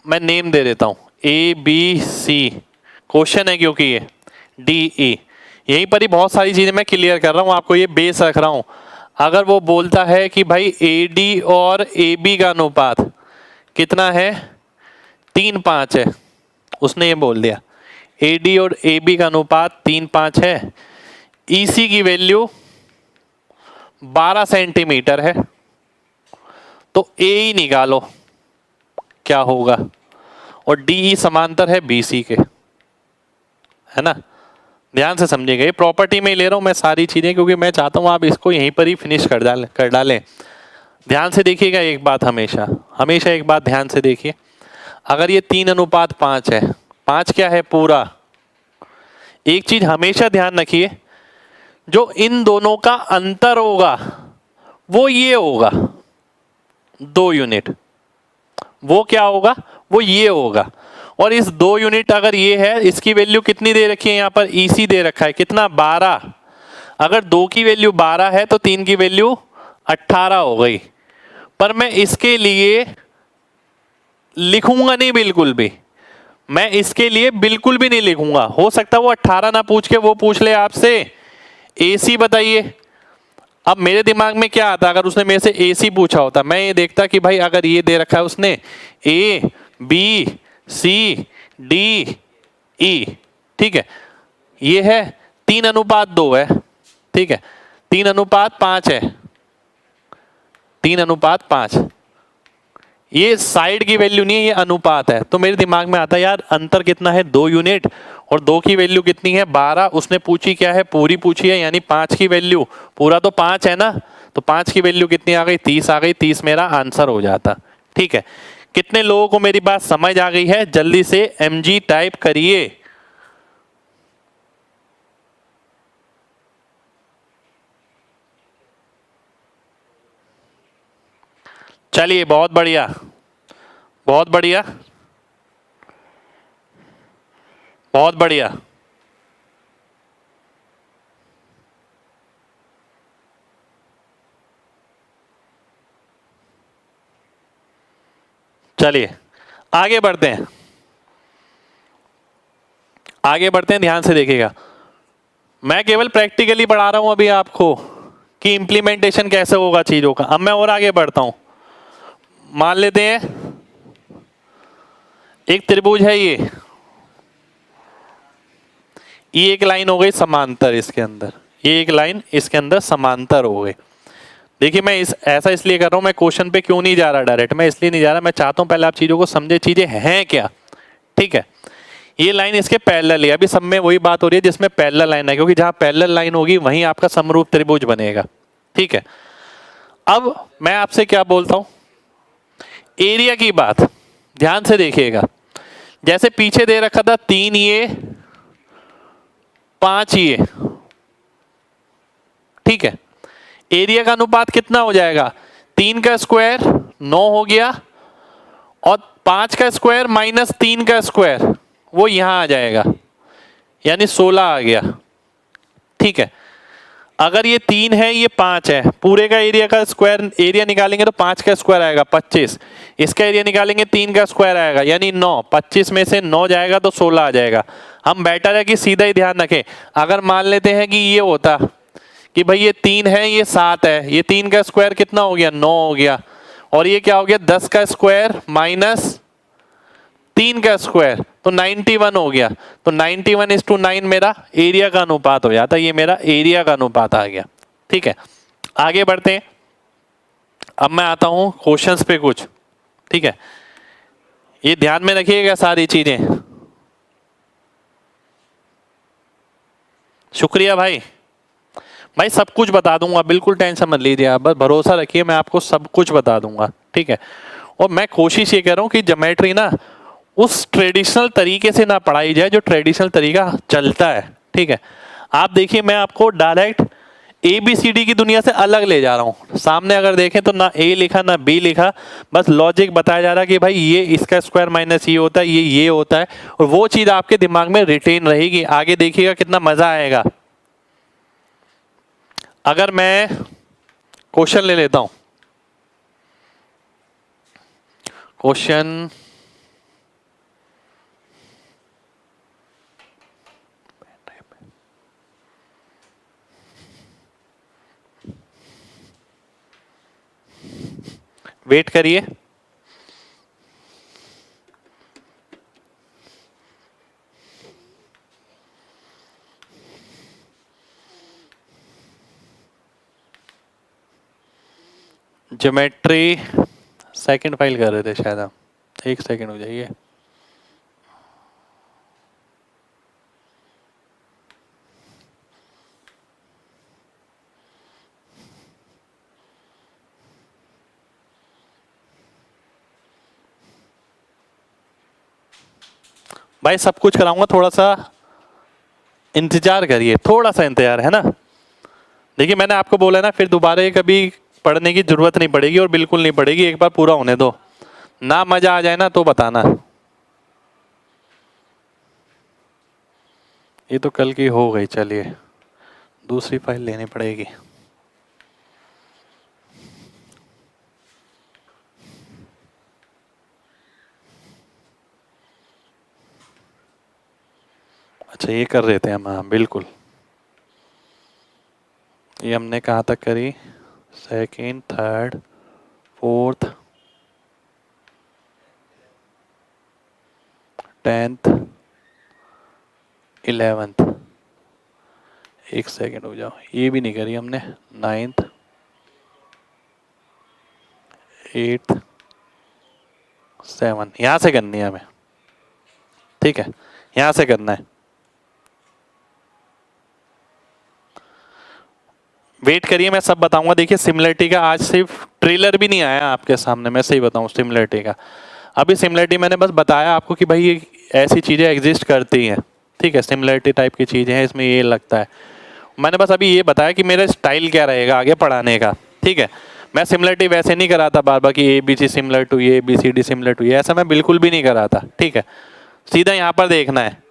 मैं नेम दे देता हूं ABC, क्वेश्चन है क्योंकि ये DE, यहीं पर ही बहुत सारी चीजें मैं क्लियर कर रहा हूं, आपको ये बेस रख रहा हूं। अगर वो बोलता है कि भाई AD और AB का अनुपात कितना है? 3:5 है, उसने ये बोल दिया AD और AB का अनुपात 3:5 है, EC की वैल्यू 12 सेंटीमीटर है, तो AE निकालो क्या होगा, और DE समांतर है BC के, है ना। ध्यान से समझिएगा, ये प्रॉपर्टी में ले रहा हूं मैं सारी चीजें, क्योंकि मैं चाहता हूं आप इसको यहीं पर ही फिनिश कर डालें। ध्यान से देखिएगा एक बात, हमेशा एक बात ध्यान से देखिए। अगर ये 3:5 है, 5 क्या है? पूरा। एक चीज हमेशा ध्यान रखिए, जो इन दोनों का अंतर होगा वो ये होगा 2 यूनिट, वो क्या होगा? वो ये होगा। और इस 2 यूनिट अगर ये है, इसकी वैल्यू कितनी दे रखी है यहाँ पर? EC दे रखा है, कितना? 12। अगर 2 की वैल्यू 12 है तो 3 की वैल्यू 18 हो गई। पर मैं इसके लिए लिखूंगा नहीं, बिल्कुल भी मैं इसके लिए बिल्कुल भी नहीं लिखूंगा। हो सकता है वो 18 ना पूछ के वो पूछ ले आपसे AC बताइए। अब मेरे दिमाग में क्या आता, अगर उसने मेरे से AC पूछा होता, मैं ये देखता कि भाई अगर ये दे रखा है उसने A B C D E, ठीक है, ये है 3:2 है, ठीक है, 3:5 है, 3:5। ये साइड की वैल्यू नहीं है, ये अनुपात है। तो मेरे दिमाग में आता है यार अंतर कितना है? 2 यूनिट, और 2 की वैल्यू कितनी है? 12। उसने पूछी क्या है? पूरी पूछी है, यानी 5 की वैल्यू, पूरा तो 5 है ना, तो 5 की वैल्यू कितनी आ गई? 30 आ गई। 30 मेरा आंसर हो जाता। ठीक है, कितने लोगों को मेरी बात समझ आ गई है? जल्दी से MG टाइप करिए। चलिए, बहुत बढ़िया, बहुत बढ़िया, बहुत बढ़िया। चलिए आगे बढ़ते हैं, ध्यान से देखिएगा। मैं केवल प्रैक्टिकली पढ़ा रहा हूं अभी आपको कि इंप्लीमेंटेशन कैसे होगा चीजों का। अब मैं और आगे बढ़ता हूं। मान लेते हैं एक त्रिभुज है, ये एक लाइन हो गई समांतर इसके अंदर, ये एक लाइन इसके अंदर समांतर हो गई। देखिए मैं ऐसा इसलिए कर रहा हूं, मैं क्वेश्चन पे क्यों नहीं जा रहा डायरेक्ट, मैं इसलिए नहीं जा रहा, मैं चाहता हूं पहले आप चीजों को समझे, चीजें हैं क्या। ठीक है, ये लाइन इसके पैरेलल है। अभी सब में वही बात हो रही है जिसमें पैरेलल लाइन है, क्योंकि जहां पैरेलल लाइन होगी वहीं आपका समरूप त्रिभुज बनेगा। ठीक है, अब मैं आपसे क्या बोलता हूं, एरिया की बात ध्यान से देखिएगा। जैसे पीछे दे रखा था 3 ये 5 ये, ठीक है, एरिया का अनुपात कितना हो जाएगा, 3 का स्क्वायर 9 हो गया और 5 का स्क्वायर माइनस 3 का स्क्वायर वो यहां आ जाएगा, यानी 16 आ गया। ठीक है, अगर ये 3 है ये 5 है, पूरे का एरिया का स्क्वायर एरिया निकालेंगे तो 5 का स्क्वायर आएगा 25, इसका एरिया निकालेंगे 3 का स्क्वायर आएगा यानी 9, 25 में से 9 जाएगा तो 16 आ जाएगा। हम बेटर है कि सीधा ही ध्यान रखें। अगर मान लेते हैं कि ये होता कि भाई ये 3 है ये 7 है, ये 3 का स्क्वायर कितना हो गया 9 हो गया, और ये क्या हो गया 10 का स्क्वायर माइनस 3 का स्क्वायर तो 91 हो गया। तो 91:9 मेरा एरिया का अनुपात हो जाता है, ये मेरा एरिया का अनुपात आ गया। ठीक है, आगे बढ़ते हैं। अब मैं आता हूं क्वेश्चंस पे कुछ। ठीक है, ये ध्यान में रखिएगा सारी चीजें। शुक्रिया भाई। भाई सब कुछ बता दूंगा, बिल्कुल टेंशन मत लीजिए आप, बस भरोसा रखिए मैं आपको सब कुछ बता दूंगा। ठीक है, और मैं कोशिश ये कर रहा हूं कि ज्योमेट्री ना उस ट्रेडिशनल तरीके से ना पढ़ाई जाए जो ट्रेडिशनल तरीका चलता है। ठीक है, आप देखिए मैं आपको डायरेक्ट ABCD की दुनिया से अलग ले जा रहा हूँ। सामने अगर देखें तो ना A लिखा ना B लिखा, बस लॉजिक बताया जा रहा है कि भाई ये इसका स्क्वायर माइनस ये होता है, ये होता है, और वो चीज़ आपके दिमाग में रिटेन रहेगी। आगे देखिएगा कितना मज़ा आएगा। अगर मैं क्वेश्चन ले लेता हूं, क्वेश्चन वेट करिए, ज्योमेट्री सेकंड फाइल कर रहे थे शायद हम, एक सेकंड हो जाइए। भाई सब कुछ कराऊंगा, थोड़ा सा इंतजार करिए, थोड़ा सा इंतजार है ना। देखिए मैंने आपको बोला ना, फिर दोबारा ये कभी पढ़ने की जरूरत नहीं पड़ेगी और बिल्कुल नहीं पड़ेगी, एक बार पूरा होने दो। ना मजा आ जाए ना तो बताना। ये तो कल की हो गई, चलिए दूसरी फाइल लेनी पड़ेगी। अच्छा ये कर रहे थे हम, हाँ बिल्कुल। ये हमने कहाँ तक करी, second, third, fourth, 10th, 11th। एक सेकंड हो जाओ, ये भी नहीं करी हमने, 9th, 8th, 7th। यहां से करनी है हमें। ठीक है, यहां से करना है। वेट करिए मैं सब बताऊंगा। देखिए सिमिलरिटी का आज सिर्फ ट्रेलर भी नहीं आया आपके सामने, मैं सही बताऊं सिमिलरिटी का। अभी सिमिलरिटी मैंने बस बताया आपको कि भाई ये ऐसी चीजें एग्जिस्ट करती हैं। ठीक है, सिमिलरिटी टाइप की चीजें हैं, इसमें ये लगता है। मैंने बस अभी ये बताया कि मेरा स्टाइल क्या रहेगा आगे पढ़ाने का। ठीक है, मैं सिमिलरिटी वैसे नहीं कराता बार बार कि ABC सिमिलर टू ये, ABCD सिमिलर टू ये, ऐसा मैं बिल्कुल भी नहीं कराता। ठीक है, सीधा यहाँ पर देखना है।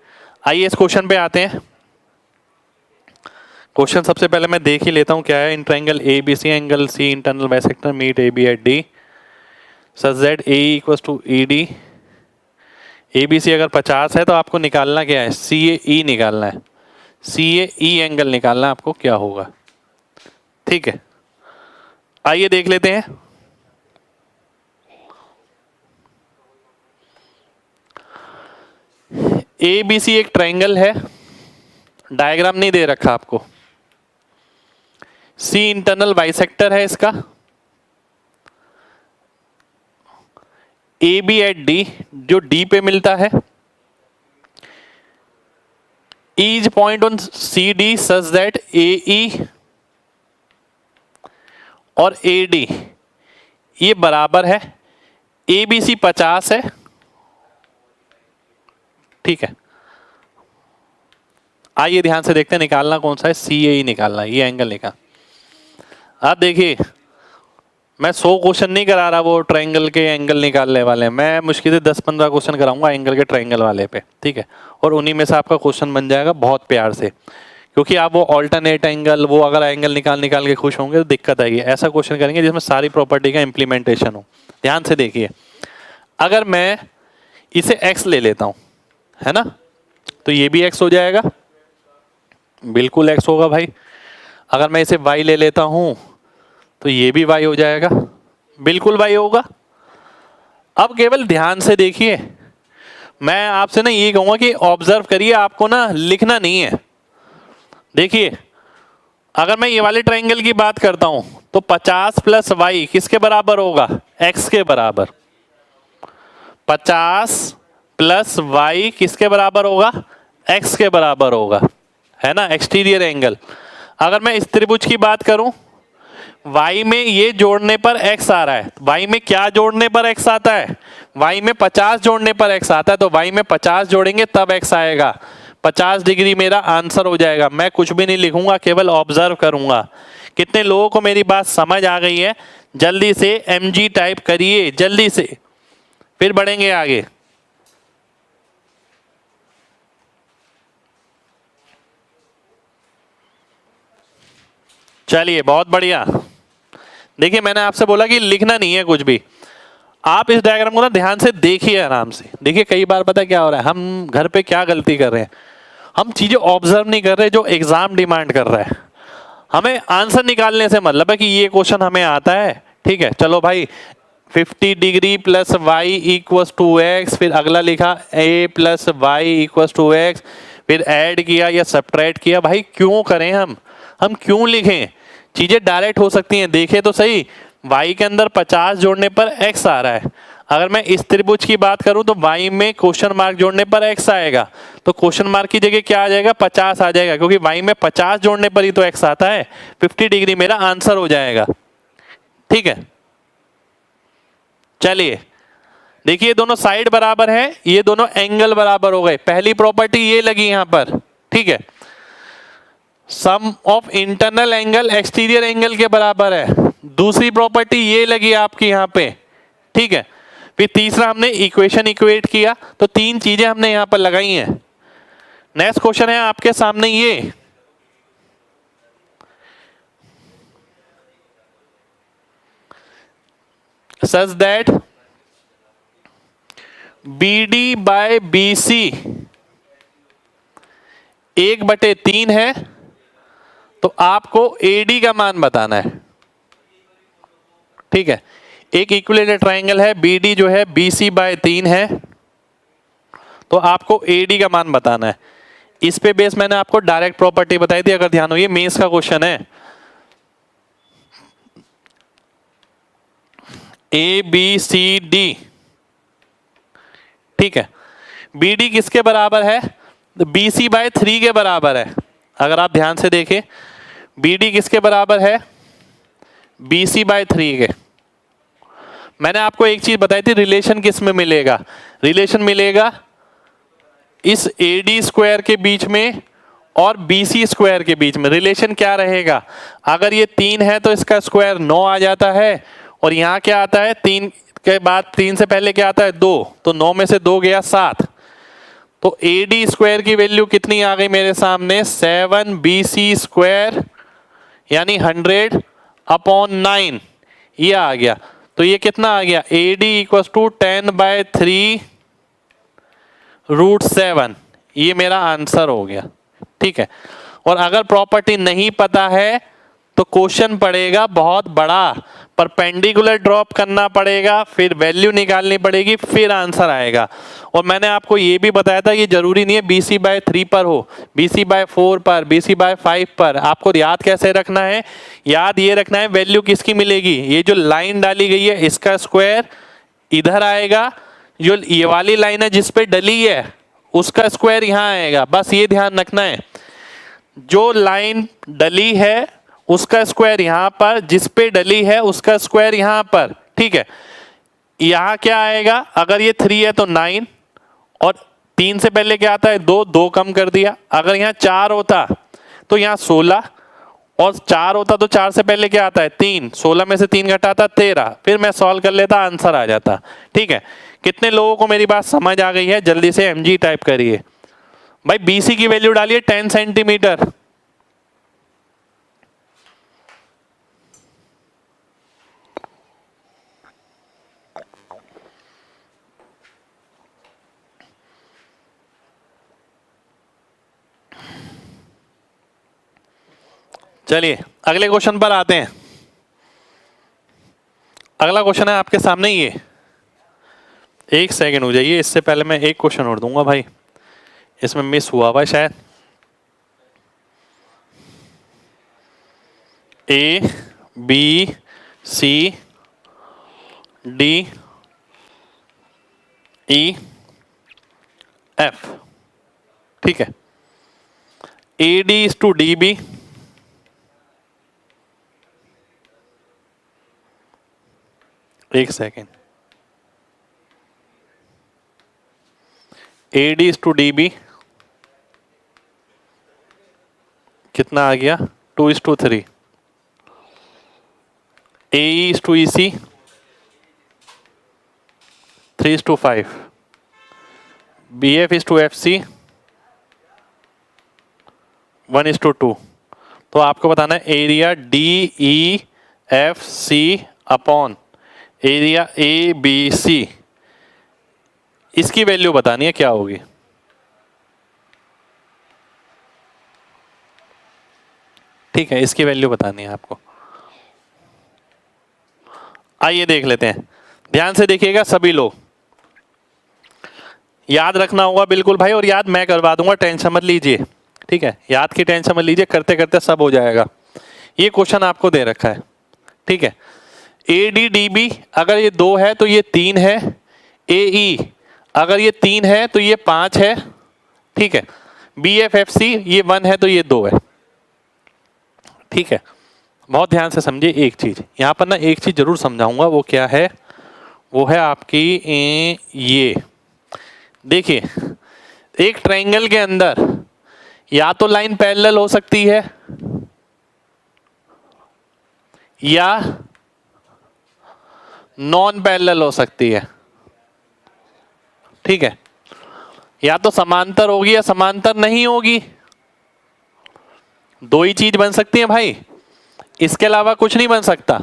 आइए इस क्वेश्चन पे आते हैं। क्वेश्चन सबसे पहले मैं देख ही लेता हूँ क्या है। In triangle ABC angle C internal bisector meet AB at D such that AE equals to ED। ABC अगर 50 है तो आपको निकालना क्या है, CAE निकालना है। CAE एंगल निकालना है आपको, क्या होगा। ठीक है, आइए देख लेते हैं। ABC एक ट्रायंगल है, डायग्राम नहीं दे रखा आपको। C इंटरनल बाइसेक्टर है इसका। AB एट D जो D पे मिलता है, Each point on CD such that AE और AD ये बराबर है, ABC 50 है, ठीक है। आइए ध्यान से देखते हैं निकालना कौन सा है, CAE निकालना है, ये एंगल निकाल। अब देखिए मैं 100 क्वेश्चन नहीं करा रहा, वो ट्रायंगल के एंगल निकालने वाले हैं, मैं मुश्किल से 10-15 क्वेश्चन कराऊंगा एंगल के ट्रायंगल वाले पे, ठीक है। और उन्हीं में से आपका क्वेश्चन बन जाएगा बहुत प्यार से, क्योंकि आप वो ऑल्टरनेट एंगल, वो अगर एंगल निकाल के खुश होंगे तो दिक्कत आएगी। ऐसा क्वेश्चन करेंगे जिसमें सारी प्रॉपर्टी का इम्प्लीमेंटेशन हो। ध्यान से देखिए, अगर मैं इसे x ले लेता हूं, है ना, तो ये भी x हो जाएगा, बिल्कुल x होगा भाई। अगर मैं इसे y ले लेता हूं तो ये भी y हो जाएगा, बिल्कुल y होगा। अब केवल ध्यान से देखिए, मैं आपसे ना ये कहूंगा कि ऑब्जर्व करिए, आपको ना लिखना नहीं है। देखिए अगर मैं ये वाले ट्रायंगल की बात करता हूं तो 50 प्लस y किसके बराबर होगा, x के बराबर। 50 प्लस y किसके बराबर होगा, x के बराबर होगा, है ना, एक्सटीरियर एंगल। अगर मैं इस त्रिभुज की बात करूं, y में ये जोड़ने पर x आ रहा है, y में क्या जोड़ने पर x आता है, y में 50 जोड़ने पर x आता है, तो y में 50 जोड़ेंगे तब x आएगा। 50 डिग्री मेरा आंसर हो जाएगा। मैं कुछ भी नहीं लिखूंगा, केवल ऑब्जर्व करूंगा। कितने लोगों को मेरी बात समझ आ गई है? जल्दी से mg टाइप करिए, जल्दी से, फिर बढ़ेंगे आगे। चलिए बहुत बढ़िया। देखिए मैंने आपसे बोला कि लिखना नहीं है कुछ भी, आप इस डायग्राम को ना ध्यान से देखिए, आराम से देखिए। कई बार पता क्या हो रहा है, हम घर पे क्या गलती कर रहे हैं, हम चीजें ऑब्जर्व नहीं कर रहे जो एग्जाम डिमांड कर रहा है। हमें आंसर निकालने से मतलब है कि ये क्वेश्चन हमें आता है, ठीक है, चलो भाई 50 degree plus Y equals to X, फिर अगला लिखा a plus Y equals to X, फिर ऐड किया या सब्ट्रैक्ट किया। भाई क्यों करें हम क्यों लिखें? चीजें डायरेक्ट हो सकती हैं। देखे तो सही, y के अंदर 50 जोड़ने पर x आ रहा है। अगर मैं इस त्रिभुज की बात करूं तो y में क्वेश्चन मार्क जोड़ने पर x आएगा, तो क्वेश्चन मार्क की जगह क्या आ जाएगा, 50 आ जाएगा, क्योंकि y में 50 जोड़ने पर ही तो x आता है। 50 डिग्री मेरा आंसर हो जाएगा, ठीक है। चलिए देखिए, दोनों साइड बराबर है, ये दोनों एंगल बराबर हो गए। पहली प्रॉपर्टी ये लगी यहां पर, ठीक है, sum of internal angle exterior angle के बराबर है। दूसरी प्रॉपर्टी ये लगी आपकी यहां पे, ठीक है। फिर तीसरा हमने इक्वेशन इक्वेट किया, तो तीन चीजें हमने यहां पर लगाई हैं। नेक्स्ट क्वेश्चन है आपके सामने ये, such that BD by BC 1/3 है, तो आपको AD का मान बताना है, ठीक है। एक इक्विलेटरल ट्रायंगल है, BD जो है BC/3 है, तो आपको AD का मान बताना है। इस पे बेस मैंने आपको डायरेक्ट प्रॉपर्टी बताई थी, अगर ध्यान हो, ये मेंस का क्वेश्चन है। ABCD, ठीक है, BD किसके बराबर है, BC/3 के बराबर है। अगर आप ध्यान से देखें, BD किसके बराबर है, BC/3 के। मैंने आपको एक चीज बताई थी, रिलेशन किस में मिलेगा, रिलेशन मिलेगा इस AD स्क्वायर के बीच में और BC स्क्वायर के बीच में। रिलेशन क्या रहेगा, अगर ये 3 है तो इसका स्क्वायर 9 आ जाता है, और यहाँ क्या आता है, 3 के बाद 3 से पहले क्या आता है, 2, तो 9 में से 2 गया 7, तो AD स्क्वायर की वैल्यू कितनी आ गई मेरे सामने, 7BC स्क्वायर, यानी 100/9 ये आ गया। तो ये कितना आ गया, AD इक्वल्स टू 10/3√7, ये मेरा आंसर हो गया, ठीक है। और अगर प्रॉपर्टी नहीं पता है तो क्वेश्चन पड़ेगा बहुत बड़ा, परपेंडिकुलर ड्रॉप करना पड़ेगा, फिर वैल्यू निकालनी पड़ेगी, फिर आंसर आएगा। और मैंने आपको ये भी बताया था, ये जरूरी नहीं है BC/3 पर हो, BC/4 पर, BC/5 पर। आपको याद कैसे रखना है, याद ये रखना है वैल्यू किसकी मिलेगी, ये जो लाइन डाली गई है इसका स्क्वायर इधर आएगा, जो ये वाली लाइन है जिस पे डली है उसका स्क्वायर यहां आएगा, बस ये ध्यान रखना है। जो लाइन डली है उसका स्क्वायर यहां पर, जिस पे डली है उसका स्क्वायर यहां पर, ठीक है। यहां क्या आएगा, अगर ये 3 है तो 9, और 3 से पहले क्या आता है 2, 2 कम कर दिया। अगर यहाँ 4 होता तो यहाँ 16, और 4 होता तो 4 से पहले क्या आता है 3, 16 में से 3 घटाता 13, फिर मैं सॉल्व कर लेता, आंसर आ जाता। ठीक है, कितने लोगों को मेरी बात समझ आ गई है? जल्दी से mg टाइप करिए भाई। BC की वैल्यू डालिए 10 सेंटीमीटर। चलिए अगले क्वेश्चन पर आते हैं। अगला क्वेश्चन है आपके सामने ये। एक सेकंड हो जाइए, इससे पहले मैं एक क्वेश्चन और दूंगा भाई, इसमें मिस हुआ हुआ शायद। A B C D E F, ठीक है। AD is to DB, एक second, AD is to DB कितना आ गया 2:3। AE is to EC 3:5। BF is to FC 1:2। तो आपको बताना है area DEFC upon area ABC, इसकी वैल्यू बतानी है क्या होगी। ठीक है, इसकी वैल्यू बतानी है आपको। आइए देख लेते हैं, ध्यान से देखिएगा सभी लोग, याद रखना होगा बिल्कुल भाई, और याद मैं करवा दूंगा, टेंशन मत लीजिए। ठीक है, याद की टेंशन मत लीजिए, करते करते सब हो जाएगा। ये क्वेश्चन आपको दे रखा है, ठीक है। ADDB अगर ये 2 है तो ये 3 है। AE अगर ये 3 है तो ये 5 है, ठीक है। BFFC ये 1 है तो ये 2 है, ठीक है। बहुत ध्यान से समझिए एक चीज, यहां पर ना एक चीज जरूर समझाऊंगा, वो क्या है, वो है आपकी ये देखिए, एक ट्रायंगल के अंदर या तो लाइन पैरेलल हो सकती है या नॉन पैरेलल हो सकती है, ठीक है। या तो समांतर होगी या समांतर नहीं होगी, दो ही चीज बन सकती है भाई, इसके अलावा कुछ नहीं बन सकता,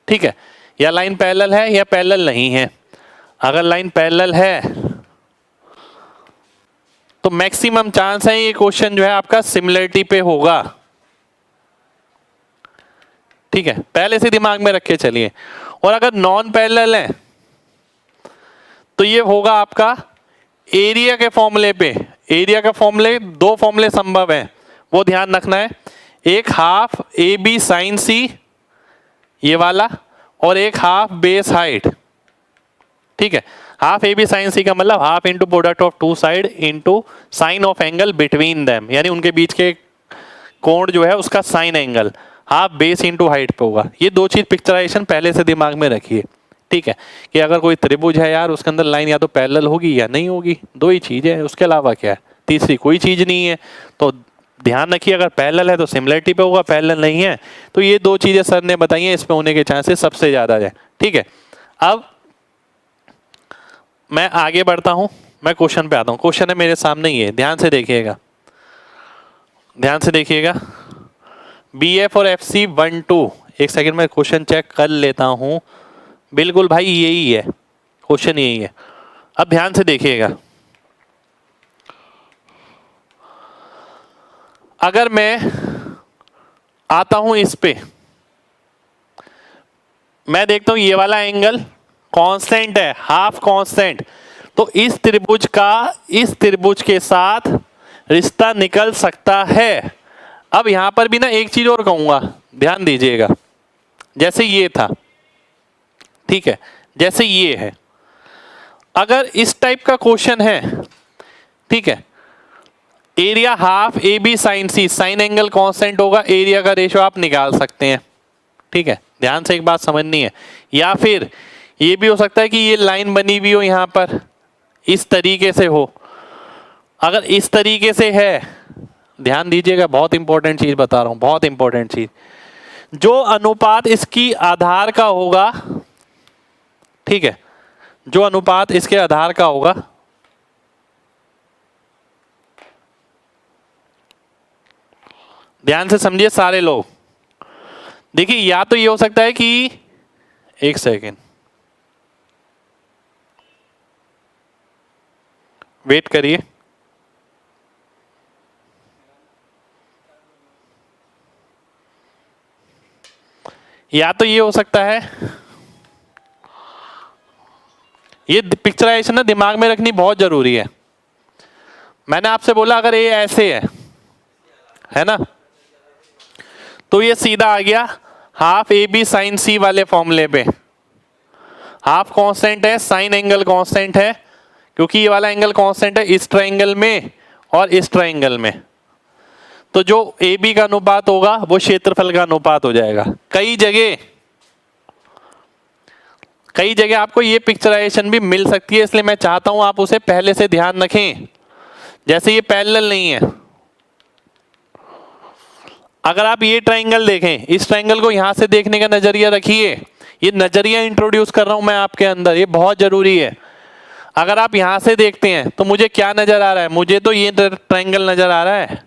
ठीक है। या लाइन पैरेलल है या पैरेलल नहीं है। अगर लाइन पैरेलल है तो मैक्सिमम चांस है ये क्वेश्चन जो है आपका सिमिलरिटी पे होगा, ठीक है, पहले से दिमाग में रख के चलिए। और अगर नॉन पैरेलल है तो ये होगा आपका एरिया के फॉर्मूले पे। एरिया का फॉर्मूले, 2 फॉर्मूले संभव है, वो ध्यान रखना है। एक हाफ AB साइन C ये वाला, और एक हाफ बेस हाइट, ठीक है। हाफ AB साइन C का मतलब half into product of 2 side into sine of angle between them, यानी उनके बीच के कोण जो है उसका sign angle, half base into height पे होगा। ये 2 चीज पिक्चराइजेशन पहले से दिमाग में रखिए, ठीक है। कि अगर कोई त्रिभुज है यार, उसके अंदर लाइन या तो पैरेलल होगी या नहीं होगी, 2 ही चीज है, उसके अलावा क्या है, तीसरी कोई चीज नहीं है। तो ध्यान रखिए, अगर पैरेलल है तो सिमिलरिटी पे होगा, पैरेलल नहीं है तो ये 2 चीजें सर ने बताई हैं, इसमें होने के चांसेस सबसे ज्यादा है, ठीक है। अब मैं आगे बढ़ता हूं, मैं क्वेश्चन पे आता हूं। क्वेश्चन है मेरे सामने, ये ध्यान से देखिएगा, ध्यान से देखिएगा। BF और FC 1 2, एक सेकंड में क्वेश्चन चेक कर लेता हूं। बिल्कुल भाई यही है क्वेश्चन, यही है। अब ध्यान से देखिएगा, अगर मैं आता हूं इस पे, मैं देखता हूं ये वाला एंगल कांस्टेंट है, हाफ कांस्टेंट, तो इस त्रिभुज का इस त्रिभुज के साथ रिश्ता निकल सकता है। अब यहां पर भी ना एक चीज और कहूंगा, ध्यान दीजिएगा। जैसे ये था, ठीक है, जैसे ये है, अगर इस टाइप का क्वेश्चन है ठीक है। Area half A B sine C, sine angle constant होगा, एरिया का रेशो आप निकाल सकते हैं। ठीक है, ध्यान से एक बात समझनी है। या फिर ये भी हो सकता है कि ये लाइन बनी हुई हो यहां पर इस तरीके से हो। अगर इस तरीके से है, ध्यान दीजिएगा, बहुत इंपॉर्टेंट चीज बता रहा हूं, बहुत इंपॉर्टेंट चीज, जो अनुपात इसकी आधार का होगा, ठीक है, जो अनुपात इसके आधार का होगा, ध्यान से समझिए सारे लोग। देखिए या तो ये हो सकता है कि, एक सेकेंड वेट करिए, या तो ये हो सकता है, ये पिक्चराइजेशन ना दिमाग में रखनी बहुत जरूरी है। मैंने आपसे बोला अगर ये ऐसे है ना, तो ये सीधा आ गया हाफ ए बी साइन सी वाले फॉर्मूले पे। हाफ कांस्टेंट है, साइन एंगल कांस्टेंट है, क्योंकि ये वाला एंगल कांस्टेंट है इस ट्रायंगल में और इस ट्रायंगल में। तो जो ए बी का अनुपात होगा वो क्षेत्रफल का अनुपात हो जाएगा। कई जगह आपको ये पिक्चराइजेशन भी मिल सकती है, इसलिए मैं चाहता हूं आप उसे पहले से ध्यान रखें। जैसे ये पैरेलल नहीं है, अगर आप ये ट्रायंगल देखें, इस ट्रायंगल को यहां से देखने का नजरिया रखिए। ये नजरिया इंट्रोड्यूस कर रहा हूं मैं आपके अंदर, ये बहुत जरूरी है। अगर आप यहां से देखते हैं तो मुझे क्या नजर आ रहा है, मुझे तो ये ट्रायंगल नजर आ रहा है,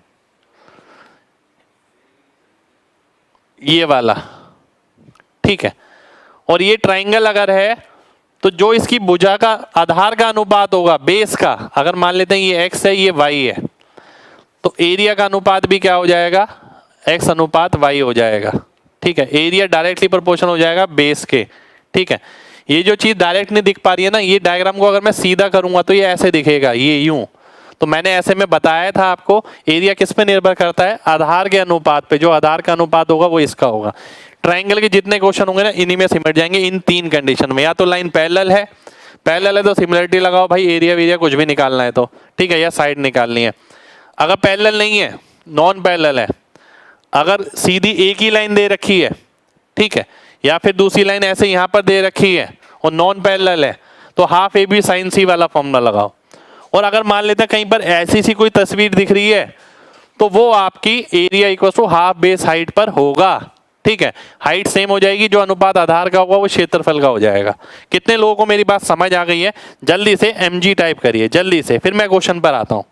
ये वाला, ठीक है। और ये ट्रायंगल अगर है तो जो इसकी भुजा का आधार का अनुपात होगा बेस का, अगर मान लेते हैं ये x है ये y है, तो एरिया का अनुपात भी क्या हो जाएगा, x अनुपात y हो जाएगा। ठीक है, एरिया डायरेक्टली प्रोपोर्शनल हो जाएगा बेस के। ठीक है, ये जो चीज डायरेक्ट नहीं दिख पा रही है ना, ये डायग्राम को अगर मैं सीधा करूंगा तो ये ऐसे दिखेगा, ये यूं। तो मैंने ऐसे में बताया था आपको, एरिया किस पे निर्भर करता है, आधार के अनुपात पे। जो आधार का अनुपात होगा वो इसका होगा। ट्रायंगल के जितने क्वेश्चन होंगे ना, इन्हीं में सिमट जाएंगे इन तीन कंडीशन में। या तो लाइन पैरेलल है तो सिमिलरिटी लगाओ भाई, एरिया कुछ भी निकालना है तो, ठीक है, या साइड निकालनी है। अगर पैरेलल नहीं है, नॉन पैरेलल है, अगर सीधी एक ही लाइन दे रखी है, ठीक है, या फिर दूसरी लाइन ऐसे यहां पर दे रखी है और नॉन पैरेलल है, तो हाफ ए बी साइन सी वाला फॉर्मूला लगाओ। और अगर मान लेते हैं कहीं पर ऐसी सी कोई तस्वीर दिख रही है, तो वो आपकी area equal to half base height पर होगा। ठीक है, हाइट सेम हो जाएगी, जो अनुपात आधार का होगा वो क्षेत्रफल का हो जाएगा। कितने लोगों को मेरी बात समझ आ गई है? जल्दी से mg टाइप करिए जल्दी से, फिर मैं क्वेश्चन पर आता हूं।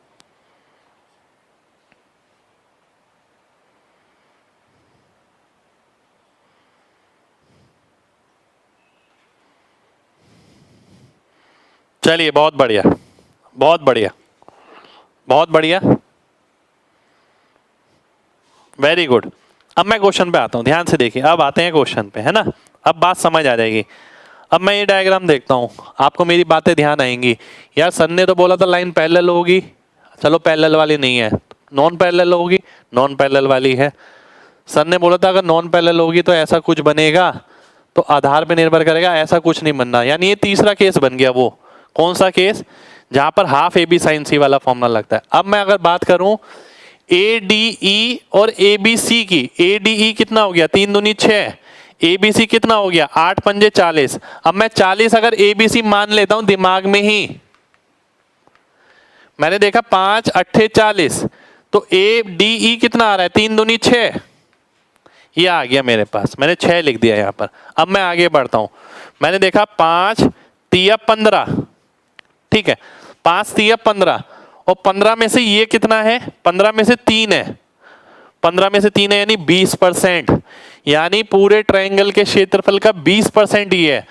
चलिए, बहुत बढ़िया, बहुत बढ़िया, बहुत बढ़िया, वेरी गुड। अब मैं क्वेश्चन पे आता हूं, ध्यान से देखिए। अब आते हैं क्वेश्चन पे, है ना, अब बात समझ आ जाएगी। अब मैं ये डायग्राम देखता हूं, आपको मेरी बातें ध्यान आएंगी। यार सर ने तो बोला था लाइन पैरेलल होगी, चलो पैरेलल वाली नहीं है, नॉन पैरेलल होगी, नॉन पैरेलल वाली है। सर ने बोला था अगर नॉन पैरेलल होगी तो ऐसा कुछ बनेगा, तो आधार पे निर्भर करेगा, ऐसा कुछ नहीं बनना। यानी ये तीसरा केस बन गया। वो कौन सा केस? जहां पर हाफ ए बी साइन सी वाला फॉर्मूला लगता है। अब मैं अगर बात करूं ए डी ई और ए बी सी की, ए डी ई कितना हो गया, 3 दूनी 6, ए बी सी कितना हो गया, 8 पंजे 40। अब मैं 40 अगर ए बी सी मान लेता हूं दिमाग में ही, मैंने देखा 5 8 40, तो ए डी ई कितना आ रहा है, 3 दूनी 6, ये आ गया मेरे पास, मैंने 6 लिख दिया यहां पर। अब मैं आगे बढ़ता हूं, मैंने देखा 5 3 15, ठीक है, 5 3 15, और 15 में से ये कितना है, 15 में से 3 है, 15 में से 3 है यानी 20%, यानी पूरे ट्रायंगल के क्षेत्रफल का 20% ये है।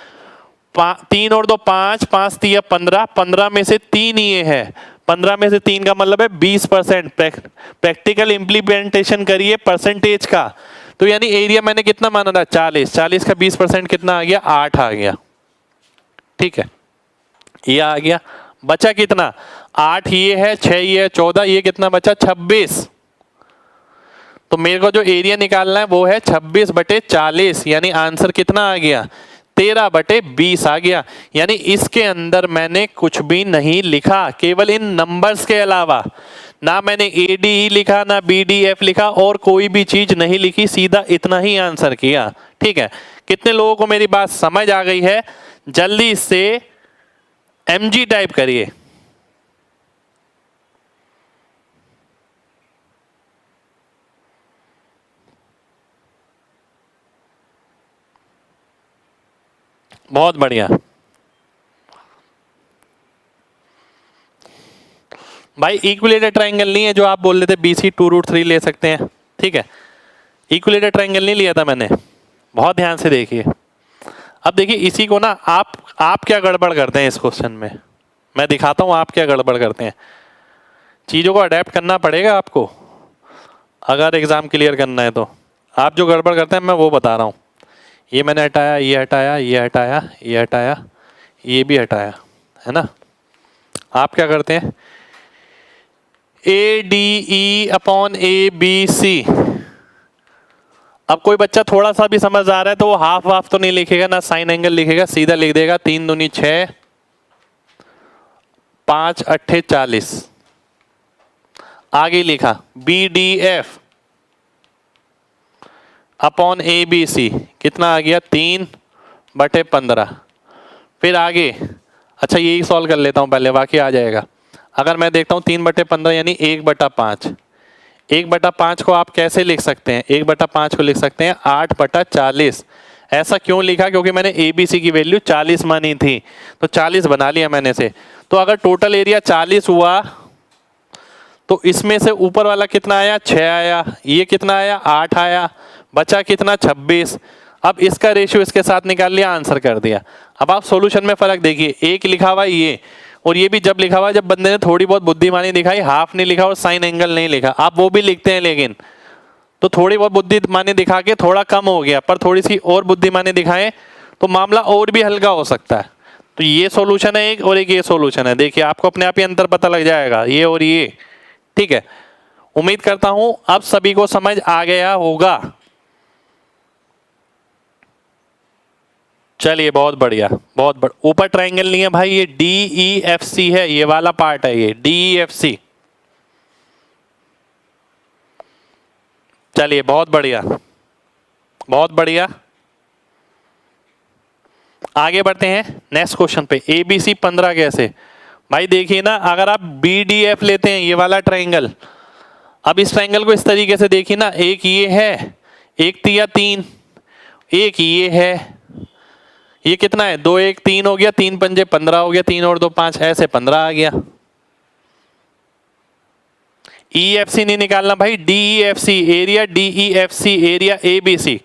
3 और 2 5, 5 3 15, 15 में से 3 ये है, 15 में से 3 का मतलब है 20%। प्रैक्टिकल इंप्लीमेंटेशन करिए परसेंटेज का, तो यानी एरिया मैंने कितना माना था, 40, 40 का 20% कितना आ गया, 8 आ गया। ठीक है, ये आ गया। बचा कितना, 8 ये है, 6 ये है, 14, ये कितना बचा, 26। तो मेरे को जो एरिया निकालना है वो है 26/40, यानी आंसर कितना आ गया, 13/20 आ गया। यानी इसके अंदर मैंने कुछ भी नहीं लिखा, केवल इन नंबर्स के अलावा ना मैंने AD ही लिखा, ना BDF लिखा, और कोई भी चीज नहीं लिखी, सीधा इतना ही आंसर किया। ठीक है, कितने लोगों को मेरी बात समझ आ गई है? जल्दी से MG टाइप करिए। बहुत बढ़िया भाई। इक्विलेटर ट्रायंगल नहीं है जो आप बोल रहे थे BC 2√3 ले सकते हैं, ठीक है। इक्विलेटर ट्रायंगल नहीं लिया था मैंने, बहुत ध्यान से देखिए। अब देखिए इसी को ना आप क्या गड़बड़ करते हैं इस क्वेश्चन में, मैं दिखाता हूं आप क्या गड़बड़ करते हैं। चीज़ों को अडेप्ट करना पड़ेगा आपको अगर एग्ज़ाम क्लियर करना है तो। आप जो गड़बड़ करते हैं मैं वो बता रहा हूँ। ये मैंने हटाया, ये हटाया, ये हटाया, ये हटाया, ये भी हटाया, है ना। आप क्या करते हैं, ADE/ABC। अब कोई बच्चा थोड़ा सा भी समझ आ रहा है तो वो हाफ वाफ तो नहीं लिखेगा, ना साइन एंगल लिखेगा, सीधा लिख देगा 3 दूनी 6, 5 अट्ठे 40। आगे लिखा BDF/ABC कितना आ गया, 3/15। फिर आगे, अच्छा यही सॉल्व कर लेता हूं पहले, बाकी आ जाएगा। अगर मैं देखता हूं 3/15 यानी 1/5। 1/5 को आप कैसे लिख सकते हैं, 1/5 को लिख सकते हैं 8/40। ऐसा क्यों लिखा, क्योंकि मैंने ABC की वैल्यू 40 मानी थी, तो 40 बना लिया मैंने से। तो अगर टोटल एरिया 40 हुआ तो इसमें से ऊपर वाला कितना आया, 6 आया, ये कितना आया, 8 आया, बचा कितना, 26। अब इसका रेशियो इसके साथ निकाल लिया, आंसर कर दिया। अब आप सॉल्यूशन में फर्क देखिए, एक लिखा हुआ ये, और ये भी जब लिखा हुआ जब बंदे ने थोड़ी बहुत बुद्धिमानी दिखाई, हाफ नहीं लिखा और साइन एंगल नहीं लिखा। आप वो भी लिखते हैं लेकिन, तो थोड़ी बहुत बुद्धिमानी दिखा के थोड़ा कम हो गया, पर थोड़ी सी और बुद्धिमानी दिखाएं तो मामला और भी हल्का हो सकता है। तो ये सॉल्यूशन है एक, और एक ये सॉल्यूशन है। देखिए आपको अपने आप ही अंतर पता लग जाएगा, ये और ये, ठीक है। उम्मीद करता हूं अब सभी को समझ आ गया होगा। चलिए बहुत बढ़िया, बहुत बढ़िया। ऊपर ट्रायंगल नहीं है भाई, ये DEFC है, ये वाला पार्ट है, ये DEFC। चलिए बहुत बढ़िया, बहुत बढ़िया। आगे बढ़ते हैं नेक्स्ट क्वेश्चन पे। ABC 15 कैसे, भाई देखिए ना, अगर आप BDF लेते हैं, ये वाला ट्रायंगल, अब इस ट्रायंगल को इस तरीके से देखिए ना, एक ये है, एक 3, एक ये है, ये कितना है, 2 1 3 हो गया, 3 पंजे 15 हो गया, 3 और 2 5, ऐसे 15 आ गया। EFC नहीं निकालना भाई, DEFC area, DEFC area ABC।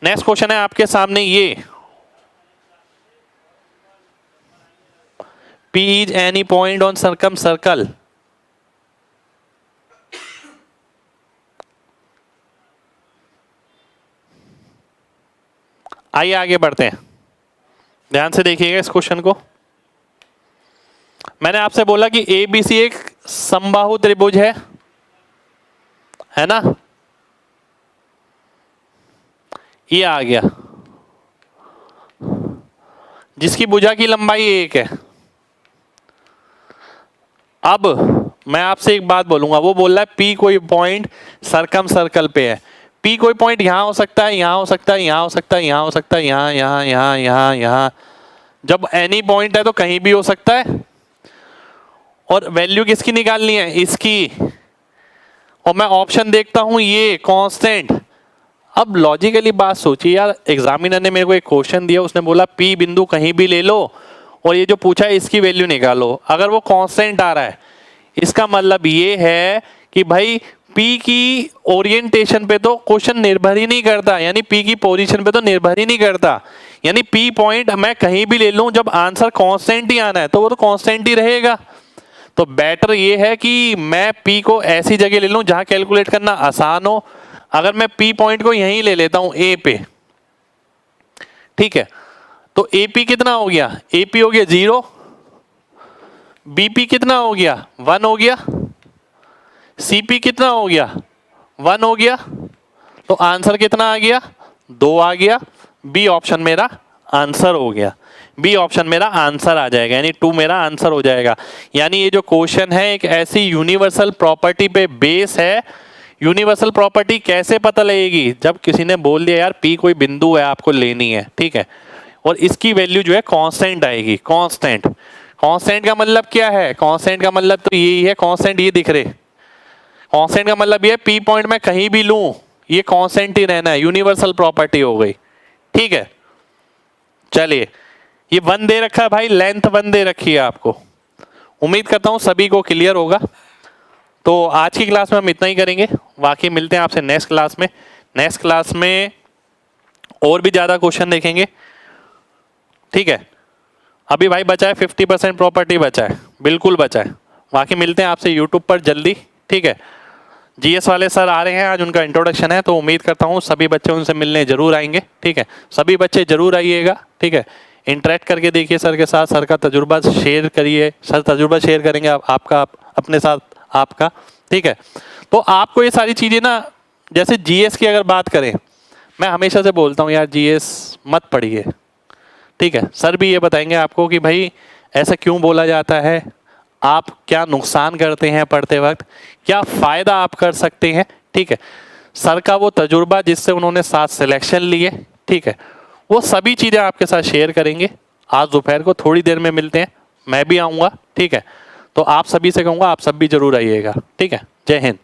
Next question है आपके सामने ये, P is any point on circle। आइए आगे बढ़ते हैं, ध्यान से देखिएगा इस क्वेश्चन को। मैंने आपसे बोला कि ABC एक समबाहु त्रिभुज है ना, ये आ गया, जिसकी भुजा की लंबाई 1 है। अब मैं आपसे एक बात बोलूंगा, वो बोल रहा है P कोई पॉइंट सर्कल पे है। P कोई पॉइंट यहां हो सकता है, यहां हो सकता है, यहां हो सकता है, यहां हो सकता है, यहां यहां यहां यहां यहां। जब एनी पॉइंट है तो कहीं भी हो सकता है। और वैल्यू किसकी निकालनी है, इसकी। और मैं ऑप्शन देखता हूं ये कांस्टेंट। अब लॉजिकली बात सोचिए यार, एग्जामिनर ने मेरे को एक क्वेश्चन दिया, उसने बोला P बिंदु कहीं भी ले लो और ये जो पूछा है इसकी वैल्यू निकालो। अगर वो कांस्टेंट आ रहा है, इसका मतलब ये है कि भाई P की ओरिएंटेशन पे तो क्वेश्चन निर्भर ही नहीं करता, यानी P की पोजीशन पे तो निर्भर ही नहीं करता। यानी P पॉइंट मैं कहीं भी ले लूं, जब आंसर कांस्टेंट ही आना है तो वो तो कांस्टेंट ही रहेगा। तो बेटर ये है कि मैं P को ऐसी जगह ले लूं जहां कैलकुलेट करना आसान हो। अगर मैं P पॉइंट को यहीं ले लेता हूं A पे, ठीक है, तो AP कितना हो गया, AP हो गया 0, BP कितना हो गया 1 हो गया, CP कितना हो गया 1 हो गया, तो आंसर कितना आ गया 2 आ गया। बी ऑप्शन मेरा आंसर हो गया, बी ऑप्शन मेरा आंसर आ जाएगा, यानी 2 मेरा आंसर हो जाएगा। यानी ये जो क्वेश्चन है एक ऐसी यूनिवर्सल प्रॉपर्टी पे बेस है। यूनिवर्सल प्रॉपर्टी कैसे पता लगेगी? जब किसी ने बोल दिया यार पी कोई बिंदु है आपको लेनी है, ठीक है, और इसकी वैल्यू जो है कांस्टेंट आएगी। कांस्टेंट, कांस्टेंट का मतलब क्या है? कांस्टेंट का मतलब तो यही है, कांस्टेंट ये दिख रहे, कांस्टेंट का मतलब ये पी पॉइंट में कहीं भी लूं ये कांस्टेंट ही रहना है, यूनिवर्सल प्रॉपर्टी हो गई, ठीक है। चलिए ये 1 दे रखा है भाई, लेंथ 1 दे रखी है आपको। उम्मीद करता हूं सभी को क्लियर होगा। तो आज की क्लास में हम इतना ही करेंगे, बाकी मिलते हैं आपसे नेक्स्ट क्लास में। नेक्स्ट क्लास में और भी ज्यादा क्वेश्चन देखेंगे, ठीक है। अभी भाई बचा है 50% प्रॉपर्टी बचा है, बिल्कुल बचा है। बाकी मिलते हैं आपसे यूट्यूब पर जल्दी, ठीक है। जीएस वाले सर आ रहे हैं आज, उनका इंट्रोडक्शन है, तो उम्मीद करता हूँ सभी बच्चे उनसे मिलने जरूर आएंगे, ठीक है। सभी बच्चे जरूर आइएगा, ठीक है। इंटरेक्ट करके देखिए सर के साथ, सर का तजुर्बा शेयर करिए, सर तजुर्बा शेयर करेंगे आपका अपने साथ आपका, ठीक है। तो आपको ये सारी चीज़ें ना, जैसे जीएस की अगर बात करें, मैं हमेशा से बोलता हूँ यार जीएस मत पढ़िए, ठीक है। सर भी ये बताएंगे आपको कि भाई ऐसा क्यों बोला जाता है, आप क्या नुकसान करते हैं पढ़ते वक्त, क्या फ़ायदा आप कर सकते हैं, ठीक है। सर का वो तजुर्बा जिससे उन्होंने 7 सिलेक्शन लिए, ठीक है, वो सभी चीज़ें आपके साथ शेयर करेंगे। आज दोपहर को थोड़ी देर में मिलते हैं, मैं भी आऊँगा, ठीक है। तो आप सभी से कहूँगा आप सब भी जरूर आइएगा, ठीक है। जय हिंद।